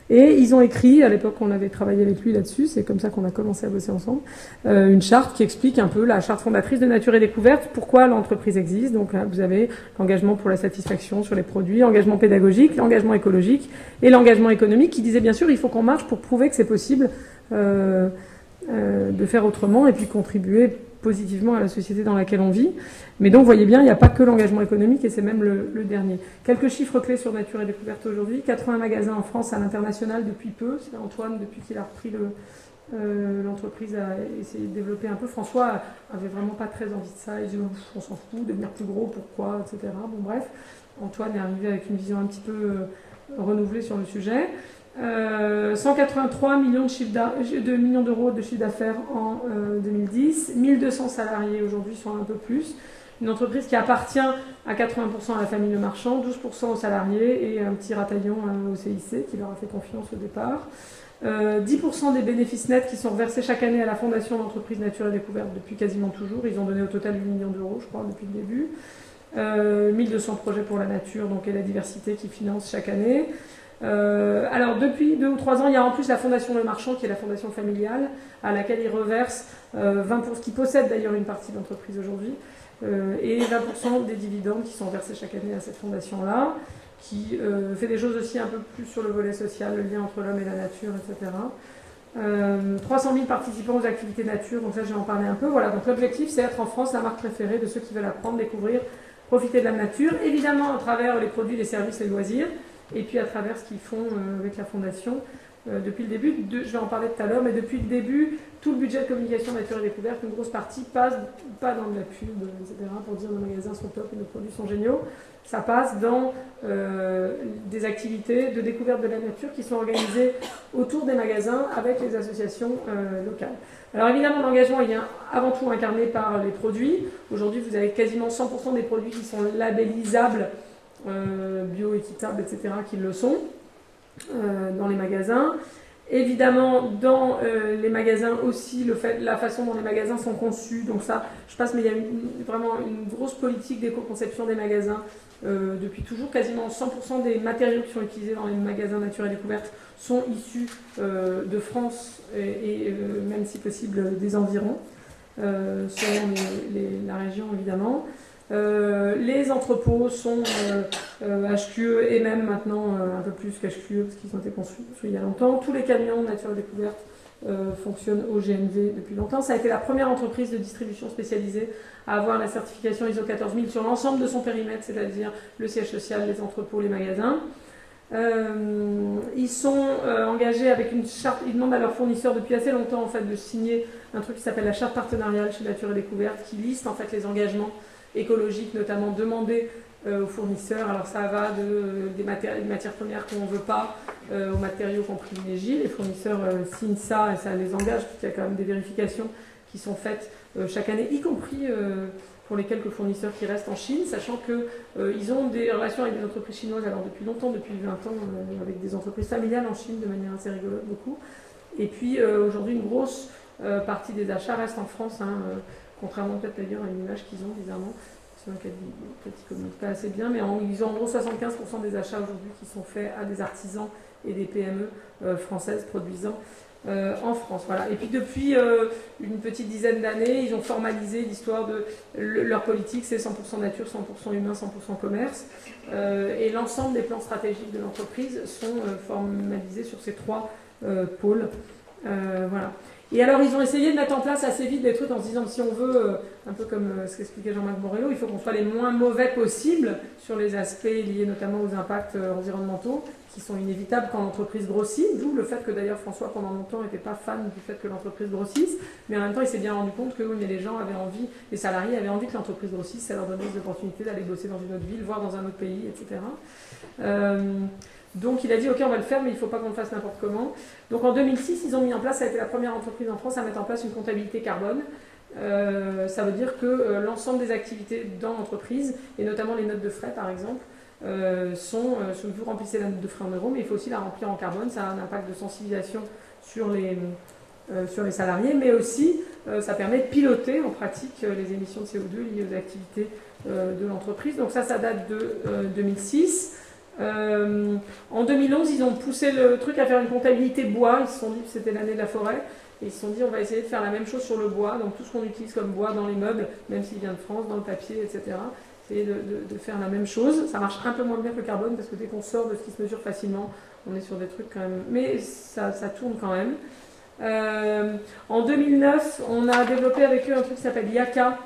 Et ils ont écrit, à l'époque on avait travaillé avec lui là-dessus, c'est comme ça qu'on a commencé à bosser ensemble, une charte qui explique un peu la charte fondatrice de Nature et Découverte, pourquoi l'entreprise existe. Donc là, vous avez l'engagement pour la satisfaction sur les produits, l'engagement pédagogique, l'engagement écologique et l'engagement économique, qui disait bien sûr il faut qu'on marche pour prouver que c'est possible de faire autrement et puis contribuer positivement à la société dans laquelle on vit. Mais donc, vous voyez bien, il n'y a pas que l'engagement économique, et c'est même le dernier. Quelques chiffres clés sur Nature et Découverte aujourd'hui. 80 magasins en France à l'international depuis peu. C'est Antoine, depuis qu'il a repris l'entreprise, a essayé de développer un peu. François avait vraiment pas très envie de ça. Il dit, on s'en fout, devenir plus gros, pourquoi, etc. Bon, bref. Antoine est arrivé avec une vision un petit peu renouvelée sur le sujet. 183 millions d'euros de chiffre d'affaires en 2010, 1200 salariés aujourd'hui, soit un peu plus. Une entreprise qui appartient à 80% à la famille Le Marchand, 12% aux salariés et un petit rataillon au CIC qui leur a fait confiance au départ. 10% des bénéfices nets qui sont reversés chaque année à la fondation d'entreprise Nature et Découverte depuis quasiment toujours. Ils ont donné au total 8 millions d'euros, je crois, depuis le début. 1200 projets pour la nature donc, et la diversité qui financent chaque année. Alors depuis 2 ou 3 ans, il y a en plus la Fondation Le Marchand, qui est la fondation familiale, à laquelle ils reversent 20%, qui possède d'ailleurs une partie de l'entreprise aujourd'hui, et 20% des dividendes qui sont versés chaque année à cette fondation-là, qui fait des choses aussi un peu plus sur le volet social, le lien entre l'homme et la nature, etc. 300 000 participants aux activités nature, donc ça je vais en parler un peu. Voilà, donc l'objectif c'est être en France la marque préférée de ceux qui veulent apprendre, découvrir, profiter de la nature, évidemment à travers les produits, les services, les loisirs, et puis à travers ce qu'ils font avec la fondation depuis le début. Je vais en parler tout à l'heure, mais depuis le début, tout le budget de communication Nature et Découverte, une grosse partie passe pas dans de la pub, etc., pour dire nos magasins sont top et nos produits sont géniaux. Ça passe dans des activités de découverte de la nature qui sont organisées autour des magasins avec les associations locales. Alors évidemment, l'engagement il est avant tout incarné par les produits. Aujourd'hui, vous avez quasiment 100% des produits qui sont labellisables, bio, équitable, etc., qui le sont dans les magasins. Évidemment, dans les magasins aussi, la façon dont les magasins sont conçus, donc ça, je passe, mais il y a vraiment une grosse politique d'éco-conception des magasins depuis toujours. Quasiment 100% des matériaux qui sont utilisés dans les magasins Nature et Découverte sont issus de France et même si possible des environs, selon la région évidemment. Les entrepôts sont HQE et même maintenant un peu plus qu'HQE parce qu'ils ont été construits il y a longtemps. Tous les camions Nature et Découverte fonctionnent au GNV depuis longtemps. Ça a été la première entreprise de distribution spécialisée à avoir la certification ISO 14000 sur l'ensemble de son périmètre, c'est-à-dire le siège social, les entrepôts, les magasins. Ils sont engagés avec une charte, ils demandent à leurs fournisseurs depuis assez longtemps en fait, de signer un truc qui s'appelle la charte partenariale chez Nature et Découverte qui liste en fait les engagements écologiques, notamment demandés aux fournisseurs. Alors ça va des matières premières qu'on ne veut pas aux matériaux qu'on privilégie. Les fournisseurs signent ça et ça les engage, parce qu'il y a quand même des vérifications qui sont faites chaque année, y compris pour les quelques fournisseurs qui restent en Chine, sachant qu'ils ont des relations avec des entreprises chinoises, alors depuis longtemps, depuis 20 ans, avec des entreprises familiales en Chine de manière assez rigolote, beaucoup. Et puis aujourd'hui, une grosse partie des achats reste en France, contrairement peut-être d'ailleurs à une image qu'ils ont bizarrement, peut-être qu'ils ne communiquent pas assez bien, mais ils ont en gros 75% des achats aujourd'hui qui sont faits à des artisans et des PME françaises produisant en France. Voilà. Et puis depuis une petite dizaine d'années, ils ont formalisé l'histoire de leur politique, c'est 100% nature, 100% humain, 100% commerce, et l'ensemble des plans stratégiques de l'entreprise sont formalisés sur ces 3 pôles. Voilà. Et alors, ils ont essayé de mettre en place assez vite des trucs en se disant si on veut, un peu comme ce qu'expliquait Jean-Marc Borrello, il faut qu'on soit les moins mauvais possibles sur les aspects liés notamment aux impacts environnementaux, qui sont inévitables quand l'entreprise grossit, d'où le fait que d'ailleurs François pendant longtemps n'était pas fan du fait que l'entreprise grossisse, mais en même temps il s'est bien rendu compte que oui, mais les gens avaient envie, les salariés avaient envie que l'entreprise grossisse, ça leur donnait des opportunités d'aller bosser dans une autre ville, voire dans un autre pays, etc. Donc il a dit ok on va le faire mais il ne faut pas qu'on le fasse n'importe comment. Donc en 2006 ils ont mis en place, ça a été la première entreprise en France à mettre en place une comptabilité carbone. Ça veut dire que l'ensemble des activités dans l'entreprise, et notamment les notes de frais par exemple, vous remplissez la note de frais en euros, mais il faut aussi la remplir en carbone. Ça a un impact de sensibilisation sur les salariés, mais aussi ça permet de piloter en pratique les émissions de CO2 liées aux activités de l'entreprise. Donc ça date de 2006. En 2011, ils ont poussé le truc à faire une comptabilité bois. Ils se sont dit que c'était l'année de la forêt. Et ils se sont dit on va essayer de faire la même chose sur le bois, donc tout ce qu'on utilise comme bois dans les meubles, même s'il vient de France, dans le papier, etc. Essayer de faire la même chose. Ça marche un peu moins bien que le carbone parce que dès qu'on sort de ce qui se mesure facilement, on est sur des trucs quand même. Mais ça tourne quand même. En 2009, on a développé avec eux un truc qui s'appelle IACA,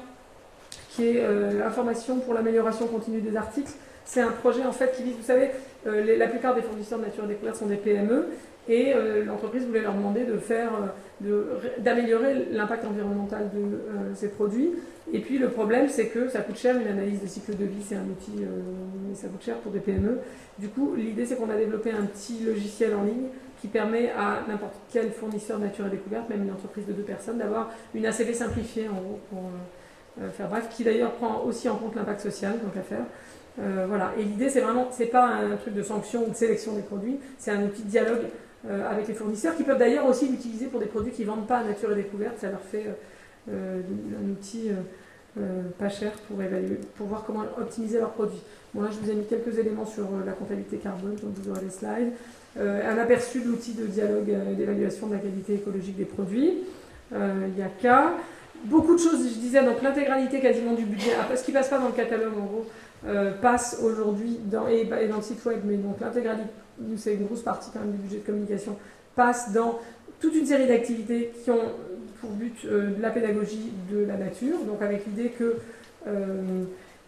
qui est l'information pour l'amélioration continue des articles. C'est un projet en fait qui vise, vous savez, la plupart des fournisseurs de nature et découverte sont des PME. Et l'entreprise voulait leur demander d'améliorer l'impact environnemental de ces produits. Et puis le problème, c'est que ça coûte cher, une analyse de cycle de vie, c'est un outil, mais ça coûte cher pour des PME. Du coup, l'idée, c'est qu'on a développé un petit logiciel en ligne qui permet à n'importe quel fournisseur de nature et découverte, même une entreprise de 2 personnes, d'avoir une ACV simplifiée, en gros, pour faire bref, qui d'ailleurs prend aussi en compte l'impact social, donc à faire. Voilà. Et l'idée, c'est pas un truc de sanction ou de sélection des produits, c'est un outil de dialogue avec les fournisseurs, qui peuvent d'ailleurs aussi l'utiliser pour des produits qui ne vendent pas à nature et découverte. Ça leur fait un outil pas cher pour voir comment optimiser leurs produits. Bon, là, je vous ai mis quelques éléments sur la comptabilité carbone, donc vous aurez les slides. Un aperçu de l'outil de dialogue et d'évaluation de la qualité écologique des produits. IACA. Beaucoup de choses, je disais, donc l'intégralité quasiment du budget, ce qui ne passe pas dans le catalogue, en gros, passe aujourd'hui dans le site web, mais donc l'intégralité, c'est une grosse partie quand même du budget de communication, passe dans toute une série d'activités qui ont pour but de la pédagogie de la nature, donc avec l'idée que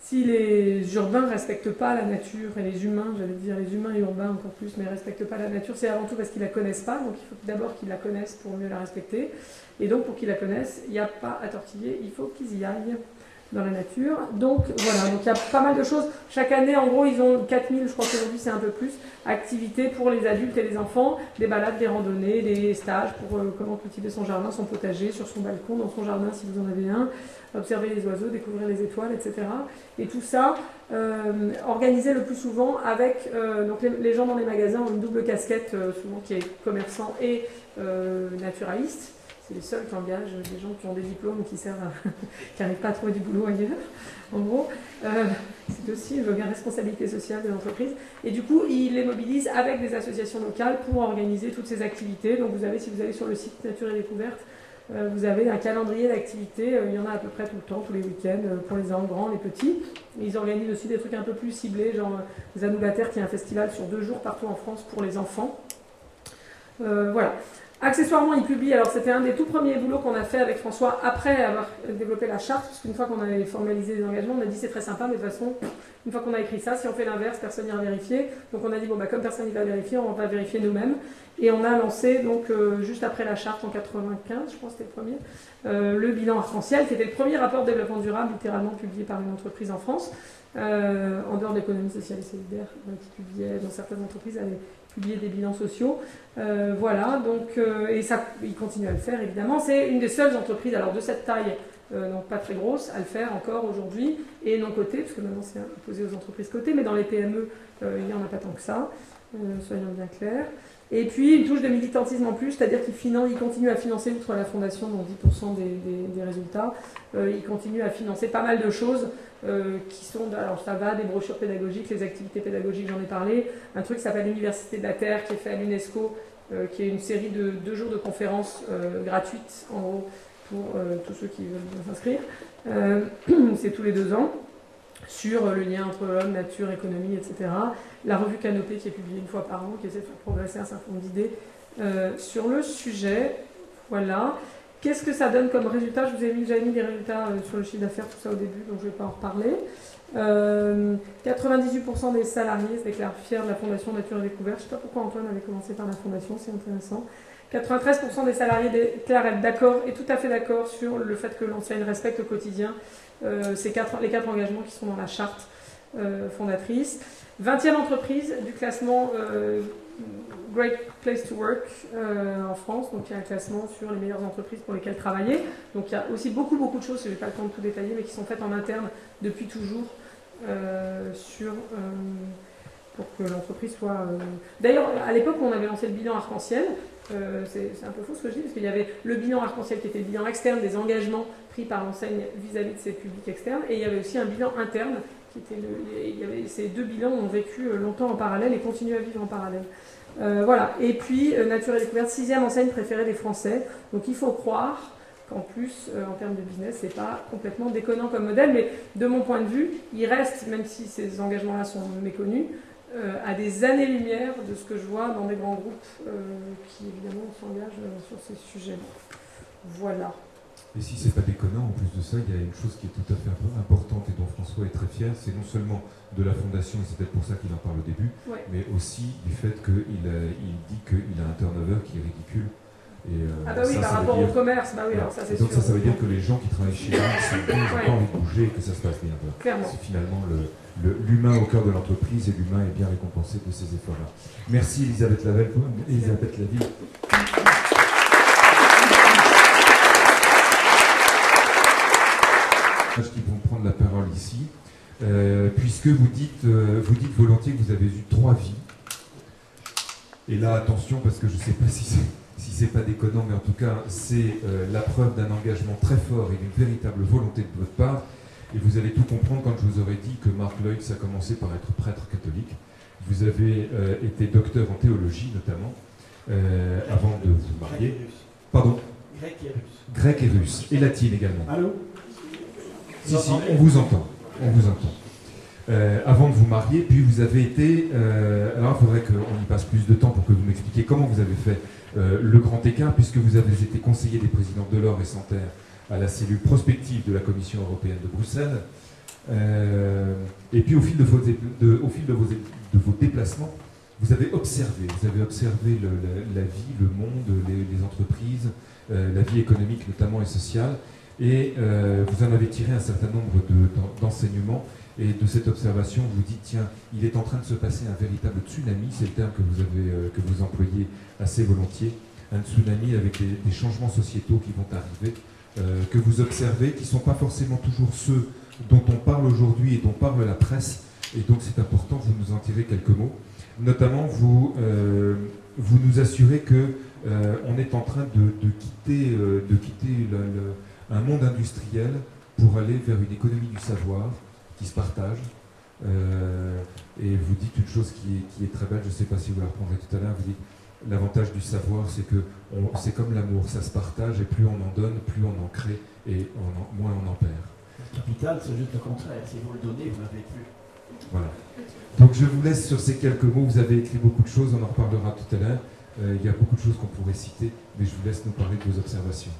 si les urbains ne respectent pas la nature, et les humains, j'allais dire les humains et urbains encore plus, mais ne respectent pas la nature, c'est avant tout parce qu'ils ne la connaissent pas, donc il faut d'abord qu'ils la connaissent pour mieux la respecter, et donc pour qu'ils la connaissent, il n'y a pas à tortiller, il faut qu'ils y aillent dans la nature. Donc voilà, donc il y a pas mal de choses. Chaque année, en gros, ils ont 4000, je crois qu'aujourd'hui c'est un peu plus, activités pour les adultes et les enfants, des balades, des randonnées, des stages pour comment cultiver son jardin, son potager, sur son balcon, dans son jardin si vous en avez un, observer les oiseaux, découvrir les étoiles, etc. Et tout ça, organisé le plus souvent avec, donc les gens dans les magasins ont une double casquette, souvent qui est commerçant et naturaliste. C'est les seuls qui engagent des gens qui ont des diplômes qui servent qui n'arrivent pas à trouver du boulot ailleurs. En gros, c'est aussi une responsabilité sociale de l'entreprise. Et du coup, ils les mobilisent avec des associations locales pour organiser toutes ces activités. Donc vous avez, si vous allez sur le site Nature et Découverte, vous avez un calendrier d'activités. Il y en a à peu près tout le temps, tous les week-ends, pour les grands, les petits. Ils organisent aussi des trucs un peu plus ciblés, genre Zanou la Terre, qui est un festival sur 2 jours partout en France pour les enfants. Voilà. Accessoirement, il publie, alors c'était un des tout premiers boulots qu'on a fait avec François après avoir développé la charte, parce qu'une fois qu'on avait formalisé les engagements, on a dit c'est très sympa, mais de toute façon, une fois qu'on a écrit ça, si on fait l'inverse, personne n'ira vérifier. Donc on a dit, bon, bah, comme personne n'y va vérifier, on va vérifier nous-mêmes. Et on a lancé, donc, juste après la charte en 95, je crois que c'était le premier, le bilan arc-en-ciel, qui était le premier rapport de développement durable, littéralement publié par une entreprise en France, en dehors d'économie sociale et solidaire, qui publiait, dans certaines entreprises, avaient publié des bilans sociaux. Voilà, donc, et ça, il continue à le faire, évidemment. C'est une des seules entreprises, alors de cette taille, donc pas très grosse, à le faire encore aujourd'hui, et non cotée, parce que maintenant c'est imposé aux entreprises cotées, mais dans les PME, il n'y en a pas tant que ça, soyons bien clairs. Et puis une touche de militantisme en plus, c'est-à-dire qu'il continue à financer, outre la fondation, dont 10% des résultats, il continue à financer pas mal de choses qui sont, alors ça va, des brochures pédagogiques, les activités pédagogiques, j'en ai parlé, un truc qui s'appelle l'Université de la Terre, qui est fait à l'UNESCO, qui est une série de 2 jours de conférences gratuites, en gros, pour tous ceux qui veulent s'inscrire. C'est tous les 2 ans, sur le lien entre l'homme, nature, économie, etc. La revue Canopée qui est publiée 1 fois par an, qui essaie de faire progresser un certain nombre d'idées sur le sujet. Voilà. Qu'est-ce que ça donne comme résultat? Je vous ai j'avais mis des résultats sur le chiffre d'affaires, tout ça au début, donc je ne vais pas en reparler. 98% des salariés se déclarent fiers de la Fondation Nature et Découverte. Je ne sais pas pourquoi Antoine avait commencé par la Fondation, c'est intéressant. 93% des salariés déclarent être d'accord, et tout à fait d'accord, sur le fait que l'enseigne respecte au quotidien les 4 engagements qui sont dans la charte fondatrice. 20e entreprise du classement Great Place to Work en France, donc il y a un classement sur les meilleures entreprises pour lesquelles travailler. Donc il y a aussi beaucoup de choses, je n'ai pas le temps de tout détailler, mais qui sont faites en interne depuis toujours pour que l'entreprise soit... D'ailleurs, à l'époque où on avait lancé le bilan arc-en-ciel, c'est un peu faux ce que je dis, parce qu'il y avait le bilan arc-en-ciel qui était le bilan externe des engagements pris par l'enseigne vis-à-vis de ses publics externes, et il y avait aussi un bilan interne qui était ces deux bilans ont vécu longtemps en parallèle et continuent à vivre en parallèle. Voilà. Et puis, Nature et Découverte, 6e enseigne préférée des Français. Donc il faut croire qu'en plus, en termes de business, c'est pas complètement déconnant comme modèle, mais de mon point de vue, il reste, même si ces engagements-là sont méconnus, à des années-lumière de ce que je vois dans des grands groupes qui, évidemment, s'engagent sur ces sujets. Voilà. Et si c'est pas déconnant, en plus de ça, il y a une chose qui est tout à fait importante et dont François est très fier, c'est non seulement de la fondation, et c'est peut-être pour ça qu'il en parle au début, mais aussi du fait qu'il dit qu'il a un turnover qui est ridicule. Et, ah bah oui, par rapport au commerce, bah oui, alors ça c'est sûr. Donc ça veut dire que les gens qui travaillent chez nous sont bons, ils n'ont pas envie de bouger et que ça se passe bien. Clairement. C'est finalement l'humain au cœur de l'entreprise et l'humain est bien récompensé de ces efforts-là. Merci Elisabeth Laville. Qui vont prendre la parole ici, puisque vous dites volontiers que vous avez eu 3 vies. Et là, attention, parce que je ne sais pas si c'est pas déconnant, mais en tout cas, c'est la preuve d'un engagement très fort et d'une véritable volonté de votre part. Et vous allez tout comprendre quand je vous aurai dit que Marc Leutz a commencé par être prêtre catholique. Vous avez été docteur en théologie, notamment, avant de vous marier. Pardon ? Grec et russe. Grec et russe, et latine également. Allô ? Si, on vous entend. Avant de vous marier, puis vous avez été... alors il faudrait qu'on y passe plus de temps pour que vous m'expliquiez comment vous avez fait le grand écart, puisque vous avez été conseiller des présidents Delors et Santer à la cellule prospective de la Commission européenne de Bruxelles. Et puis au fil de vos déplacements, vous avez observé la vie, le monde, les entreprises, la vie économique notamment et sociale. Et vous en avez tiré un certain nombre d'enseignements, et de cette observation, vous dites, tiens, il est en train de se passer un véritable tsunami, c'est le terme que vous employez assez volontiers, un tsunami avec des changements sociétaux qui vont arriver, que vous observez, qui ne sont pas forcément toujours ceux dont on parle aujourd'hui et dont parle la presse, et donc c'est important, vous nous en tirez quelques mots. Notamment, vous nous assurez qu'on est en train de quitter un monde industriel pour aller vers une économie du savoir qui se partage. Et vous dites une chose qui est très belle, je ne sais pas si vous la reprendrez tout à l'heure, vous dites l'avantage du savoir, c'est que c'est comme l'amour, ça se partage et plus on en donne, plus on en crée et moins on en perd. Le capital, c'est juste le contraire, si vous le donnez, vous n'avez plus. Voilà. Donc je vous laisse sur ces quelques mots, vous avez écrit beaucoup de choses, on en reparlera tout à l'heure. Il y a beaucoup de choses qu'on pourrait citer, mais je vous laisse nous parler de vos observations.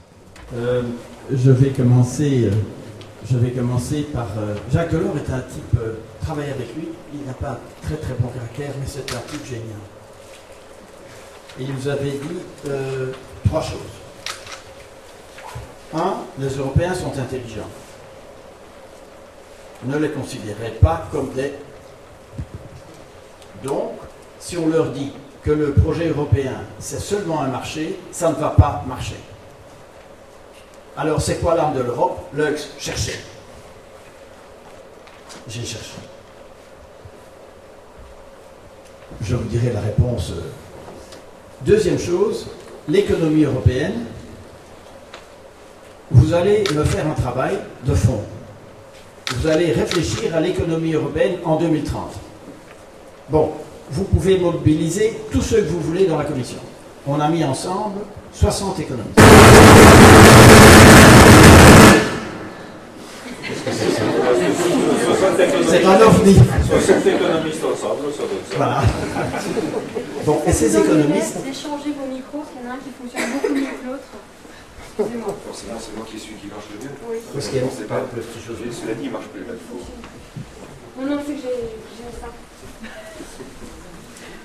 Je vais commencer par... Jacques Delors est un type... travailler avec lui, il n'a pas un très très bon caractère, mais c'est un type génial. Et il nous avait dit 3 choses. 1. Les Européens sont intelligents. Ne les considérez pas comme des... Donc, si on leur dit que le projet européen, c'est seulement un marché, ça ne va pas marcher. Alors, c'est quoi l'âme de l'Europe? Leutz, cherchez. J'ai cherché. Je vous dirai la réponse. Deuxième chose, l'économie européenne. Vous allez me faire un travail de fond. Vous allez réfléchir à l'économie européenne en 2030. Bon, vous pouvez mobiliser tous ceux que vous voulez dans la commission. On a mis ensemble 60 économistes. C'est un ovni. 60 économistes ensemble, ça donne ça. Voilà. Bon, et ces économistes... Échangez vos micros, il y en a un qui fonctionne beaucoup mieux que l'autre. Dis-moi. Forcément, c'est moi qui suis qui marche le mieux. Oui. Parce qu'il y a C'est pas le petit chose. Cela dit, il marche plus. Là. Non, non, c'est que j'ai ça.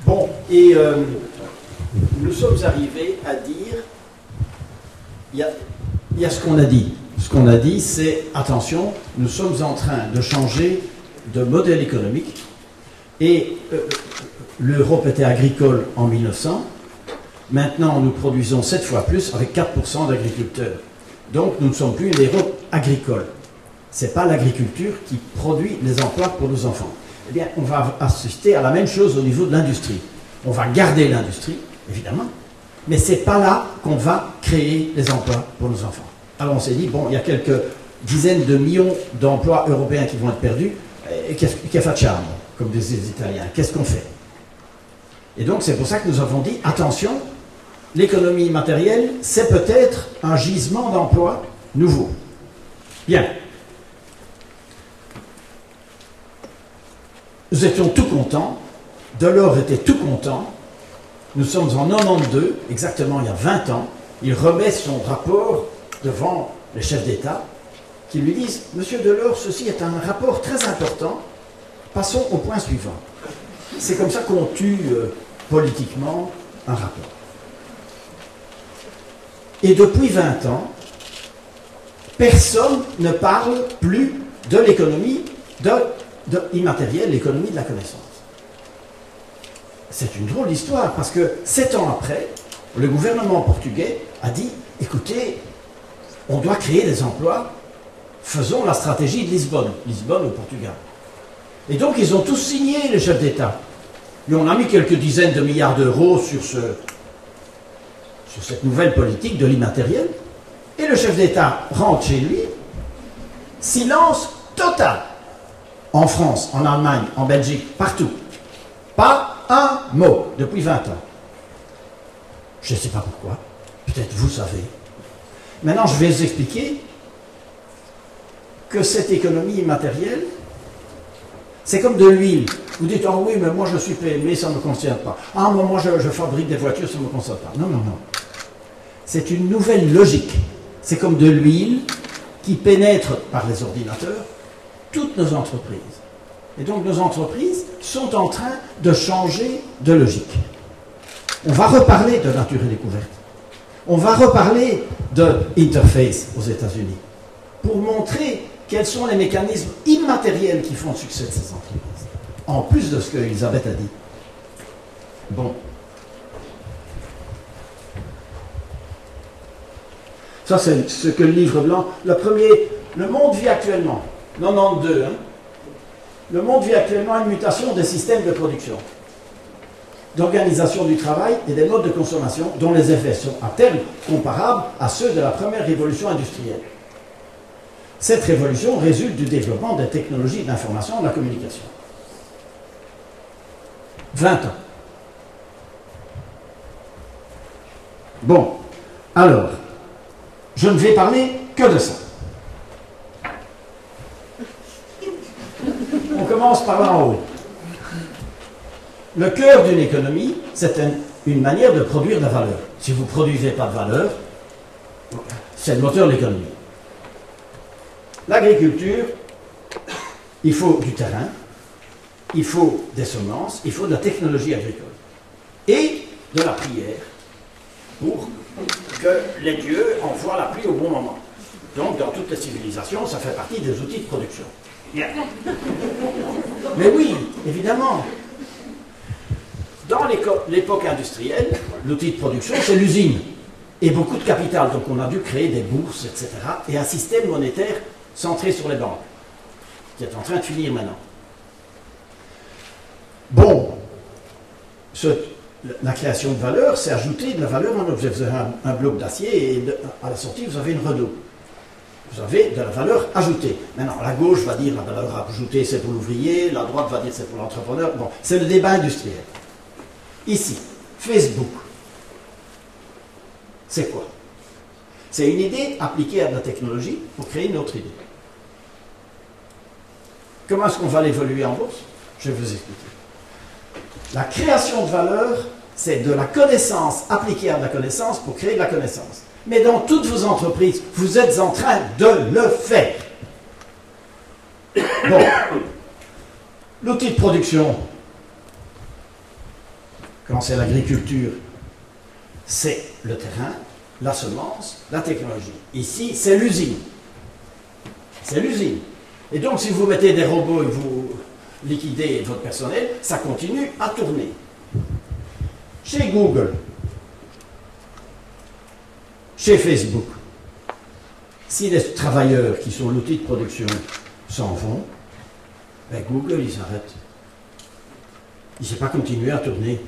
Bon, et nous sommes arrivés à dire, il y a ce qu'on a dit. Ce qu'on a dit, c'est, attention, nous sommes en train de changer de modèle économique, et l'Europe était agricole en 1900, maintenant nous produisons 7 fois plus avec 4% d'agriculteurs. Donc nous ne sommes plus une Europe agricole. Ce n'est pas l'agriculture qui produit les emplois pour nos enfants. Eh bien, on va assister à la même chose au niveau de l'industrie. On va garder l'industrie, évidemment, mais ce n'est pas là qu'on va créer les emplois pour nos enfants. Alors on s'est dit, bon, il y a quelques dizaines de millions d'emplois européens qui vont être perdus, et che facciamo, comme disaient les Italiens, qu'est-ce qu'on fait? Et donc c'est pour ça que nous avons dit, attention, l'économie matérielle, c'est peut-être un gisement d'emplois nouveau. Bien. Nous étions tout contents, Delors était tout content, nous sommes en 92, exactement il y a 20 ans, il remet son rapport devant les chefs d'État, qui lui disent « Monsieur Delors, ceci est un rapport très important, passons au point suivant. » C'est comme ça qu'on tue politiquement un rapport. Et depuis 20 ans, personne ne parle plus de l'économie immatérielle, l'économie de la connaissance. C'est une drôle d'histoire, parce que 7 ans après, le gouvernement portugais a dit « Écoutez, on doit créer des emplois, faisons la stratégie de Lisbonne. » Lisbonne au Portugal. Et donc ils ont tous signé, les chefs d'État. Et on a mis quelques dizaines de milliards d'euros sur cette nouvelle politique de l'immatériel. Et le chef d'État rentre chez lui, silence total. En France, en Allemagne, en Belgique, partout. Pas un mot depuis 20 ans. Je ne sais pas pourquoi. Peut-être vous savez. Maintenant, je vais vous expliquer que cette économie immatérielle, c'est comme de l'huile. Vous dites, oh oui, mais moi je suis PME, ça ne me concerne pas. Ah, moi je fabrique des voitures, ça ne me concerne pas. Non, non, non. C'est une nouvelle logique. C'est comme de l'huile qui pénètre par les ordinateurs toutes nos entreprises. Et donc nos entreprises sont en train de changer de logique. On va reparler de nature et découverte. On va reparler de Interface aux États-Unis pour montrer quels sont les mécanismes immatériels qui font le succès de ces entreprises, en plus de ce que Elisabeth a dit. Bon. Ça, c'est ce que le livre blanc, le premier, le monde vit actuellement, 92, hein. Le monde vit actuellement une mutation des systèmes de production, d'organisation du travail et des modes de consommation dont les effets sont à terme comparables à ceux de la première révolution industrielle. Cette révolution résulte du développement des technologies de l'information et de la communication. 20 ans. Bon, alors, je ne vais parler que de ça. On commence par là en haut. Le cœur d'une économie, c'est une manière de produire de la valeur. Si vous ne produisez pas de valeur, c'est le moteur de l'économie. L'agriculture, il faut du terrain, il faut des semences, il faut de la technologie agricole. Et de la prière pour que les dieux envoient la pluie au bon moment. Donc, dans toutes les civilisations, ça fait partie des outils de production. Yeah. Mais oui, évidemment. Dans l'époque industrielle, l'outil de production, c'est l'usine. Et beaucoup de capital. Donc on a dû créer des bourses, etc. Et un système monétaire centré sur les banques, qui est en train de finir maintenant. Bon, la création de valeur, c'est ajouter de la valeur à un objet. Vous avez un bloc d'acier et à la sortie, vous avez une redoute. Vous avez de la valeur ajoutée. Maintenant, la gauche va dire la valeur ajoutée, c'est pour l'ouvrier, la droite va dire c'est pour l'entrepreneur. Bon, c'est le débat industriel. Ici, Facebook. C'est quoi? C'est une idée appliquée à de la technologie pour créer une autre idée. Comment est-ce qu'on va l'évoluer en bourse? Je vais vous expliquer. La création de valeur, c'est de la connaissance appliquée à de la connaissance pour créer de la connaissance. Mais dans toutes vos entreprises, vous êtes en train de le faire. Bon. L'outil de production, quand c'est l'agriculture, c'est le terrain, la semence, la technologie. Ici, c'est l'usine. C'est l'usine. Et donc, si vous mettez des robots et vous liquidez votre personnel, ça continue à tourner. Chez Google, chez Facebook, si les travailleurs qui sont l'outil de production s'en vont, ben Google, il s'arrête. Il ne sait pas continuer à tourner.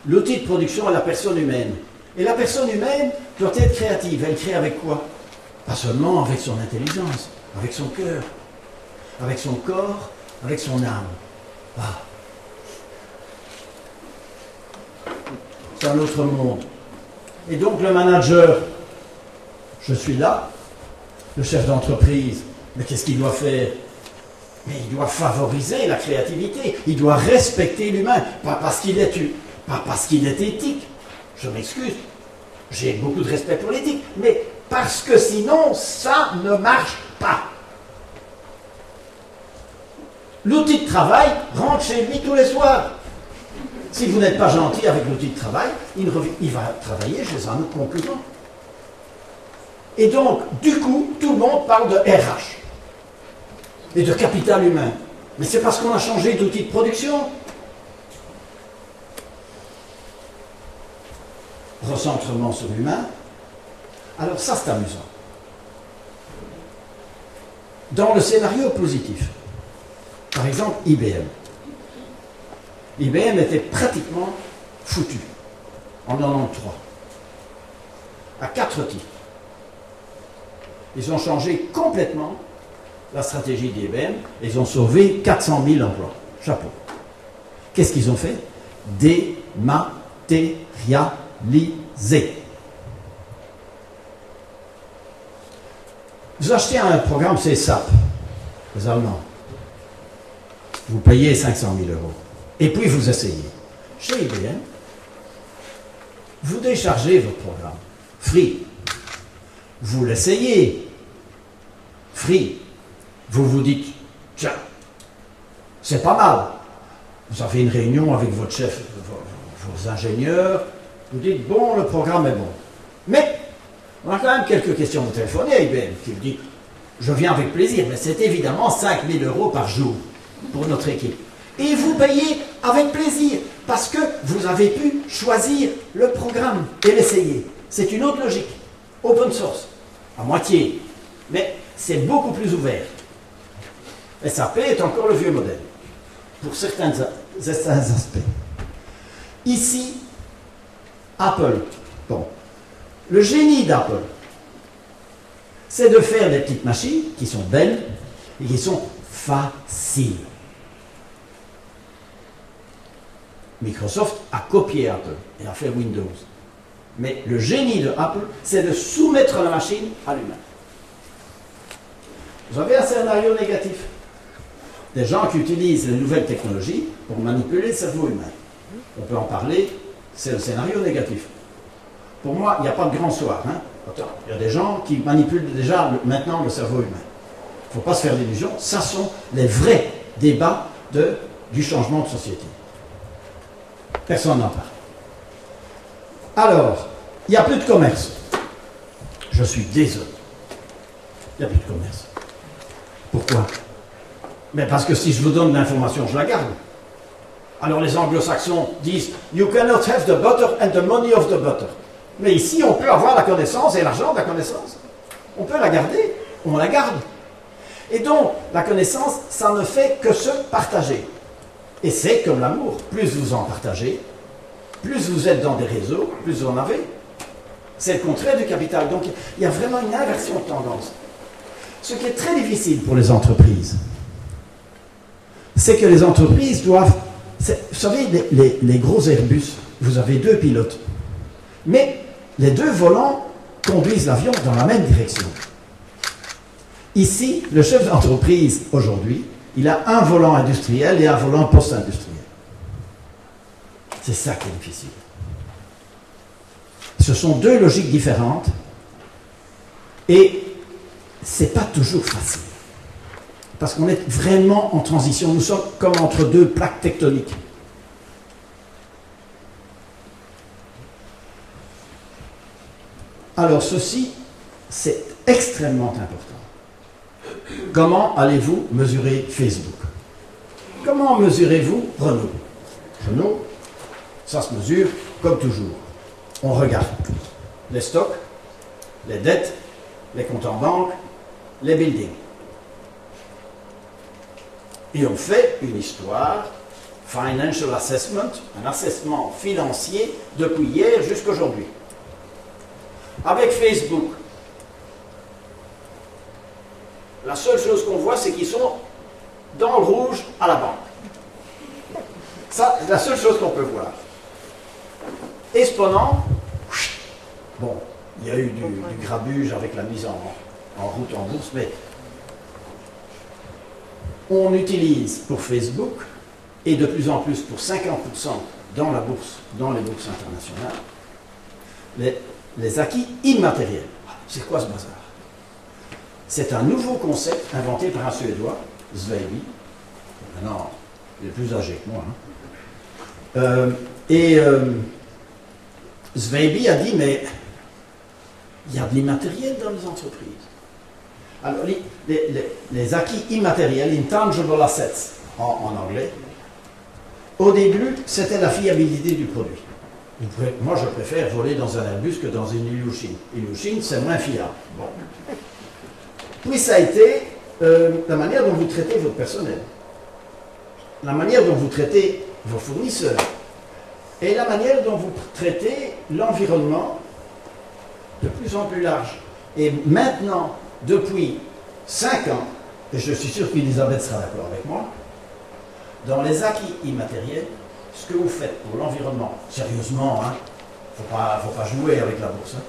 L'outil de production est la personne humaine. Et la personne humaine doit être créative. Elle crée avec quoi? Pas seulement avec son intelligence, avec son cœur, avec son corps, avec son âme. Ah. C'est un autre monde. Et donc le manager, je suis là, le chef d'entreprise, mais qu'est-ce qu'il doit faire? Mais il doit favoriser la créativité, il doit respecter l'humain, pas parce qu'il est éthique. Je m'excuse, j'ai beaucoup de respect pour l'éthique, mais parce que sinon, ça ne marche pas. L'outil de travail rentre chez lui tous les soirs. Si vous n'êtes pas gentil avec l'outil de travail, il va travailler chez un autre concurrent. Et donc, du coup, tout le monde parle de RH et de capital humain. Mais c'est parce qu'on a changé d'outil de production. Recentrement sur l'humain. Alors ça, c'est amusant. Dans le scénario positif, par exemple, IBM. IBM était pratiquement foutu en 1993. À 4 titres. Ils ont changé complètement la stratégie d'IBM et ils ont sauvé 400 000 emplois. Chapeau. Qu'est-ce qu'ils ont fait? Dématérialiser. Vous achetez un programme, c'est SAP, les Allemands. Vous payez 500 000 euros. Et puis vous essayez. Chez IBM, vous déchargez votre programme. Free. Vous l'essayez. Free. Vous vous dites, tiens, c'est pas mal. Vous avez une réunion avec votre chef, vos ingénieurs. Vous dites, bon, le programme est bon. Mais, on a quand même quelques questions. Vous téléphonez à IBM qui vous dit, je viens avec plaisir, mais c'est évidemment 5 000 euros par jour pour notre équipe. Et vous payez avec plaisir, parce que vous avez pu choisir le programme et l'essayer. C'est une autre logique. Open source, à moitié, mais c'est beaucoup plus ouvert. SAP est encore le vieux modèle, pour certains aspects. Ici, Apple. Bon, le génie d'Apple, c'est de faire des petites machines qui sont belles et qui sont faciles. Microsoft a copié Apple et a fait Windows. Mais le génie de Apple, c'est de soumettre la machine à l'humain. Vous avez un scénario négatif. Des gens qui utilisent les nouvelles technologies pour manipuler le cerveau humain. On peut en parler, c'est le scénario négatif. Pour moi, il n'y a pas de grand soir. Hein. Attends, il y a des gens qui manipulent déjà maintenant le cerveau humain. Il ne faut pas se faire d'illusions. Ça sont les vrais débats du changement de société. Personne n'en parle. Alors, il n'y a plus de commerce. Je suis désolé. Il n'y a plus de commerce. Pourquoi? Mais parce que si je vous donne l'information, je la garde. Alors les anglo-saxons disent « You cannot have the butter and the money of the butter ». Mais ici, on peut avoir la connaissance et l'argent de la connaissance. On peut la garder, on la garde. Et donc, la connaissance, ça ne fait que se partager. Et c'est comme l'amour. Plus vous en partagez, plus vous êtes dans des réseaux, plus vous en avez. C'est le contraire du capital. Donc, il y a vraiment une inversion de tendance. Ce qui est très difficile pour les entreprises, c'est que les entreprises doivent... Vous savez, les gros Airbus, vous avez 2 pilotes. Mais les 2 volants conduisent l'avion dans la même direction. Ici, le chef d'entreprise, aujourd'hui, il a un volant industriel et un volant post-industriel. C'est ça qui est difficile. Ce sont 2 logiques différentes Et c'est pas toujours facile. Parce qu'on est vraiment en transition. Nous sommes comme entre deux plaques tectoniques. Alors ceci, c'est extrêmement important. Comment allez-vous mesurer Facebook? Comment mesurez-vous Renault? Renault, ça se mesure comme toujours. On regarde les stocks, les dettes, les comptes en banque, les buildings. Et on fait une histoire, financial assessment, un assessment financier depuis hier jusqu'à aujourd'hui. Avec Facebook, la seule chose qu'on voit, c'est qu'ils sont dans le rouge à la banque. Ça, c'est la seule chose qu'on peut voir. Exponent, bon, il y a eu du grabuge avec la mise en route en bourse, mais on utilise pour Facebook, et de plus en plus pour 50% dans la bourse, dans les bourses internationales, les acquis immatériels. C'est quoi ce bazar? C'est un nouveau concept inventé par un Suédois, Sveiby. Maintenant, il est plus âgé que moi. Sveiby a dit, mais il y a de l'immatériel dans les entreprises. Alors, les acquis immatériels, intangible assets en anglais, au début, c'était la fiabilité du produit. Moi, je préfère voler dans un Airbus que dans une Ilyushin. Ilyushin, c'est moins fiable. Bon. Puis ça a été la manière dont vous traitez votre personnel, la manière dont vous traitez vos fournisseurs, et la manière dont vous traitez l'environnement de plus en plus large. Et maintenant, depuis 5 ans, et je suis sûr qu'Elisabeth sera d'accord avec moi, dans les acquis immatériels, ce que vous faites pour l'environnement, sérieusement, hein, faut pas jouer avec la bourse, hein,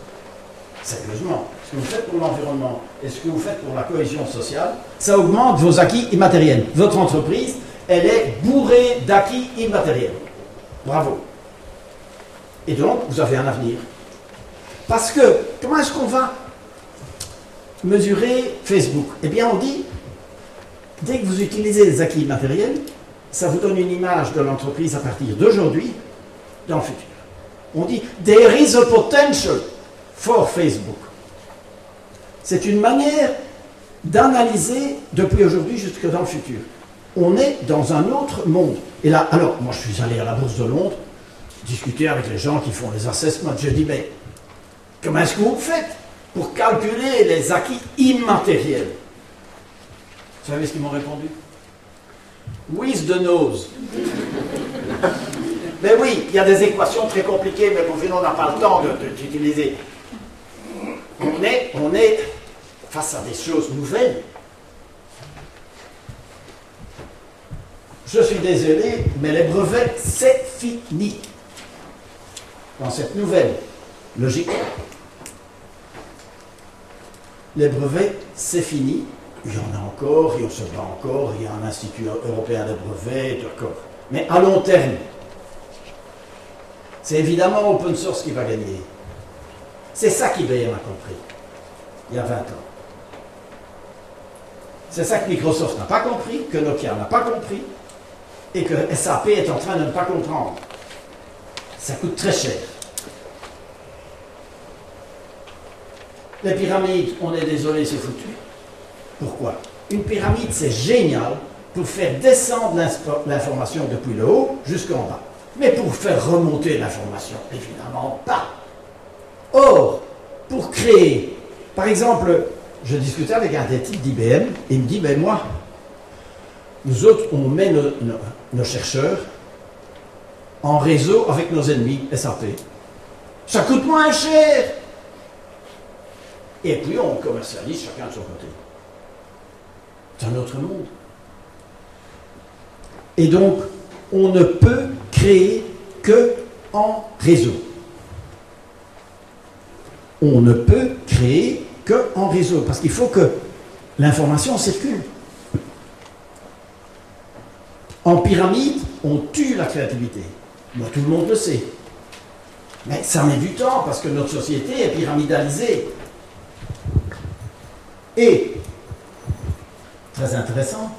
sérieusement, ce que vous faites pour l'environnement et ce que vous faites pour la cohésion sociale, ça augmente vos acquis immatériels. Votre entreprise, elle est bourrée d'acquis immatériels. Bravo. Et donc, vous avez un avenir. Parce que, comment est-ce qu'on va mesurer Facebook? Eh bien, on dit, dès que vous utilisez les acquis immatériels, ça vous donne une image de l'entreprise à partir d'aujourd'hui, dans le futur. On dit, there is a potential for Facebook. C'est une manière d'analyser depuis aujourd'hui jusque dans le futur. On est dans un autre monde. Et là, alors, moi je suis allé à la Bourse de Londres, discuter avec les gens qui font les assessments. Je dis, mais comment est-ce que vous faites pour calculer les acquis immatériels? Vous savez ce qu'ils m'ont répondu? With the nose. Mais oui, il y a des équations très compliquées, mais pour finir, on n'a pas le temps d'utiliser. On est face à des choses nouvelles. Je suis désolé, mais les brevets, c'est fini. Dans cette nouvelle logique, les brevets, c'est fini. Il y en a encore, et on se bat encore, il y a un institut européen des brevets, d'accord. Mais à long terme, c'est évidemment open source qui va gagner. C'est ça qu'IBM a compris, il y a 20 ans. C'est ça que Microsoft n'a pas compris, que Nokia n'a pas compris, et que SAP est en train de ne pas comprendre. Ça coûte très cher. Les pyramides, on est désolé, c'est foutu. Pourquoi? Une pyramide, c'est génial pour faire descendre l'information depuis le haut jusqu'en bas. Mais pour faire remonter l'information, évidemment pas. Or, pour créer, par exemple, je discutais avec un des types d'IBM, et il me dit, ben moi, nous autres, on met nos chercheurs en réseau avec nos ennemis, SAP. Ça coûte moins cher. Et puis on commercialise chacun de son côté. C'est un autre monde. Et donc, on ne peut créer que en réseau. On ne peut créer que en réseau, parce qu'il faut que l'information circule. En pyramide, on tue la créativité. Moi, tout le monde le sait. Mais ça met du temps, parce que notre société est pyramidalisée. Et, très intéressant,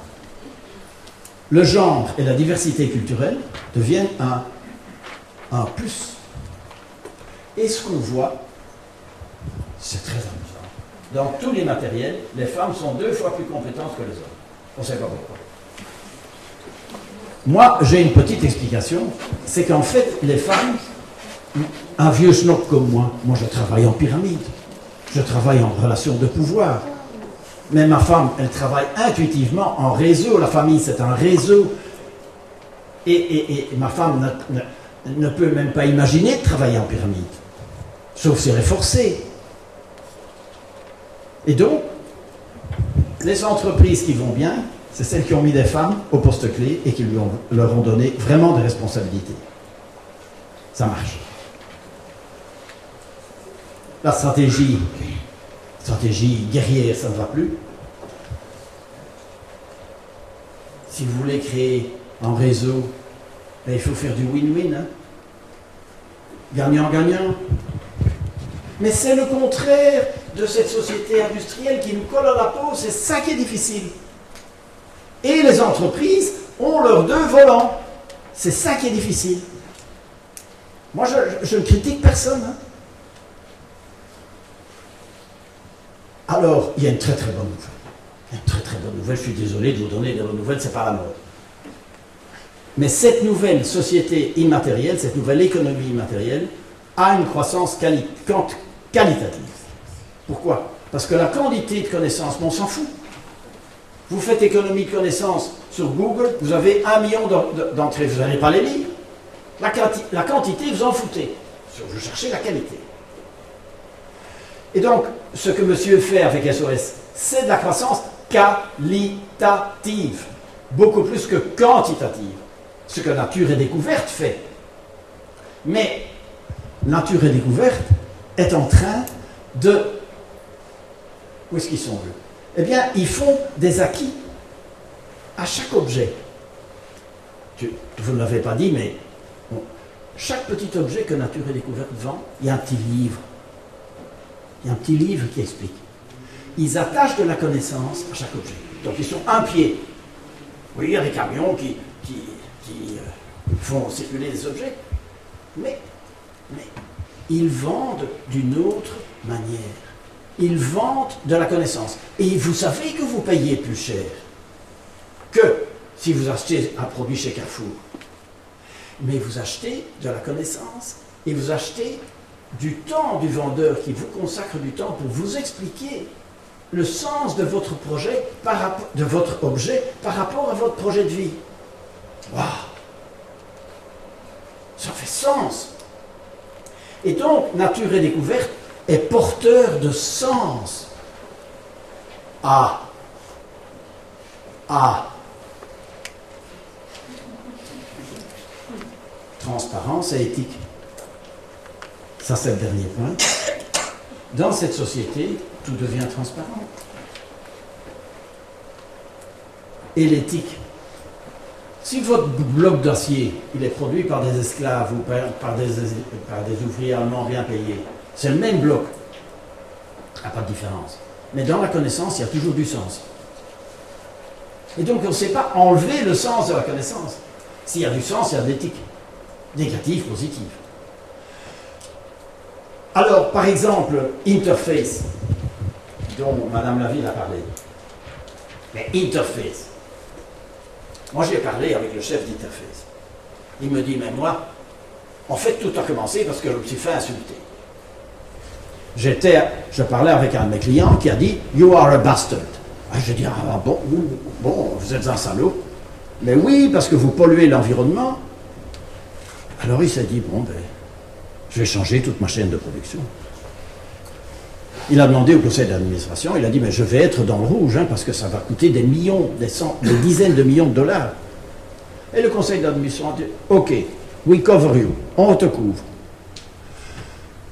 le genre et la diversité culturelle deviennent un plus. Et ce qu'on voit, c'est très amusant. Dans tous les matériels, les femmes sont 2 fois plus compétentes que les hommes. On ne sait pas pourquoi. Moi, j'ai une petite explication. C'est qu'en fait, les femmes, un vieux schnock comme moi je travaille en pyramide. Je travaille en relation de pouvoir. Mais ma femme, elle travaille intuitivement en réseau. La famille, c'est un réseau. Et ma femme ne peut même pas imaginer de travailler en pyramide. Sauf si elle est forcée. Et donc, les entreprises qui vont bien, c'est celles qui ont mis des femmes au poste clé et qui leur ont donné vraiment des responsabilités. Ça marche. La stratégie guerrière, ça ne va plus. Si vous voulez créer un réseau, il faut faire du win-win. Hein? Gagnant-gagnant. Mais c'est le contraire de cette société industrielle qui nous colle à la peau. C'est ça qui est difficile. Et les entreprises ont leurs 2 volants. C'est ça qui est difficile. Moi, je ne critique personne. Hein? Alors, il y a une très très bonne nouvelle. Une très très bonne nouvelle. Je suis désolé de vous donner des bonnes nouvelles, c'est pas la mode. Mais cette nouvelle société immatérielle, cette nouvelle économie immatérielle, a une croissance qualitative. Pourquoi? Parce que la quantité de connaissances, on s'en fout. Vous faites économie de connaissances sur Google, vous avez 1 million d'entrées, vous n'allez pas les lire. La quantité, vous en foutez. Vous cherchez la qualité. Et donc, ce que monsieur fait avec SOS, c'est de la croissance qualitative, beaucoup plus que quantitative. Ce que Nature et Découverte fait. Mais Nature et Découverte est en train de... Où est-ce qu'ils sont, eux? Eh bien, ils font des acquis à chaque objet. Vous ne l'avez pas dit, mais chaque petit objet que Nature et Découverte vend, il y a un petit livre. Il y a un petit livre qui explique. Ils attachent de la connaissance à chaque objet. Donc, ils sont un pied. Oui, il y a des camions qui font circuler des objets. Mais ils vendent d'une autre manière. Ils vendent de la connaissance. Et vous savez que vous payez plus cher que si vous achetez un produit chez Carrefour. Mais vous achetez de la connaissance et vous achetez du temps du vendeur qui vous consacre du temps pour vous expliquer le sens de votre projet, de votre objet par rapport à votre projet de vie. Waouh! Ça fait sens. Et donc, Nature et Découverte est porteur de sens. Transparence et éthique. Ça, c'est le dernier point. Dans cette société, tout devient transparent. Et l'éthique. Si votre bloc d'acier, il est produit par des esclaves ou par des ouvriers allemands bien payés, c'est le même bloc. Il n'y a pas de différence. Mais dans la connaissance, il y a toujours du sens. Et donc, on ne sait pas enlever le sens de la connaissance. S'il y a du sens, il y a de l'éthique. Négative, positive. Alors, par exemple, Interface, dont Madame Laville a parlé. Mais Interface. Moi, j'ai parlé avec le chef d'Interface. Il me dit, mais moi, en fait, tout a commencé parce que je me suis fait insulter. Je parlais avec un de mes clients qui a dit, you are a bastard. Je dis, ah bon, vous êtes un salaud. Mais oui, parce que vous polluez l'environnement. Alors il s'est dit, bon, ben, je vais changer toute ma chaîne de production. Il a demandé au conseil d'administration, il a dit, mais je vais être dans le rouge, hein, parce que ça va coûter des millions, des dizaines de millions de dollars. Et le conseil d'administration a dit, ok, we cover you, on te couvre.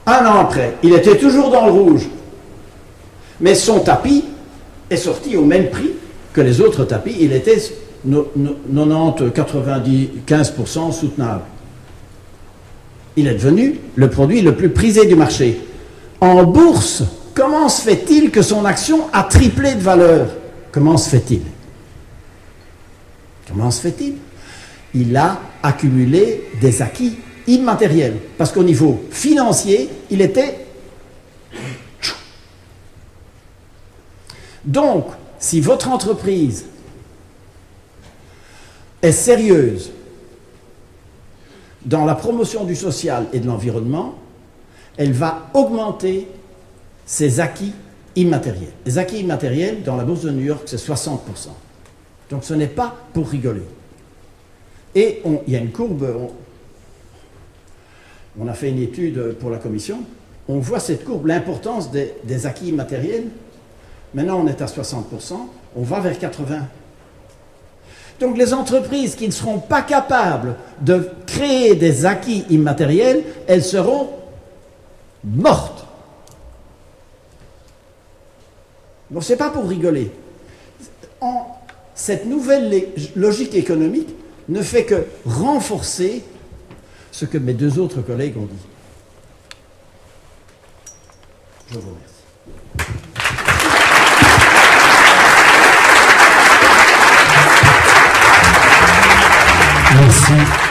1 an après, il était toujours dans le rouge. Mais son tapis est sorti au même prix que les autres tapis. Il était 90-95% soutenable. Il est devenu le produit le plus prisé du marché. En bourse, comment se fait-il que son action a triplé de valeur? Comment se fait-il? Comment se fait-il? Il a accumulé des acquis immatériels. Parce qu'au niveau financier, il était... Donc, si votre entreprise est sérieuse dans la promotion du social et de l'environnement, elle va augmenter ses acquis immatériels. Les acquis immatériels, dans la bourse de New York, c'est 60%. Donc ce n'est pas pour rigoler. Et il y a une courbe, on a fait une étude pour la commission, on voit cette courbe, l'importance des acquis immatériels. Maintenant on est à 60%, on va vers 80%. Donc les entreprises qui ne seront pas capables de créer des acquis immatériels, elles seront mortes. Bon, ce n'est pas pour rigoler. Cette nouvelle logique économique ne fait que renforcer ce que mes deux autres collègues ont dit. Je vous remercie. Merci.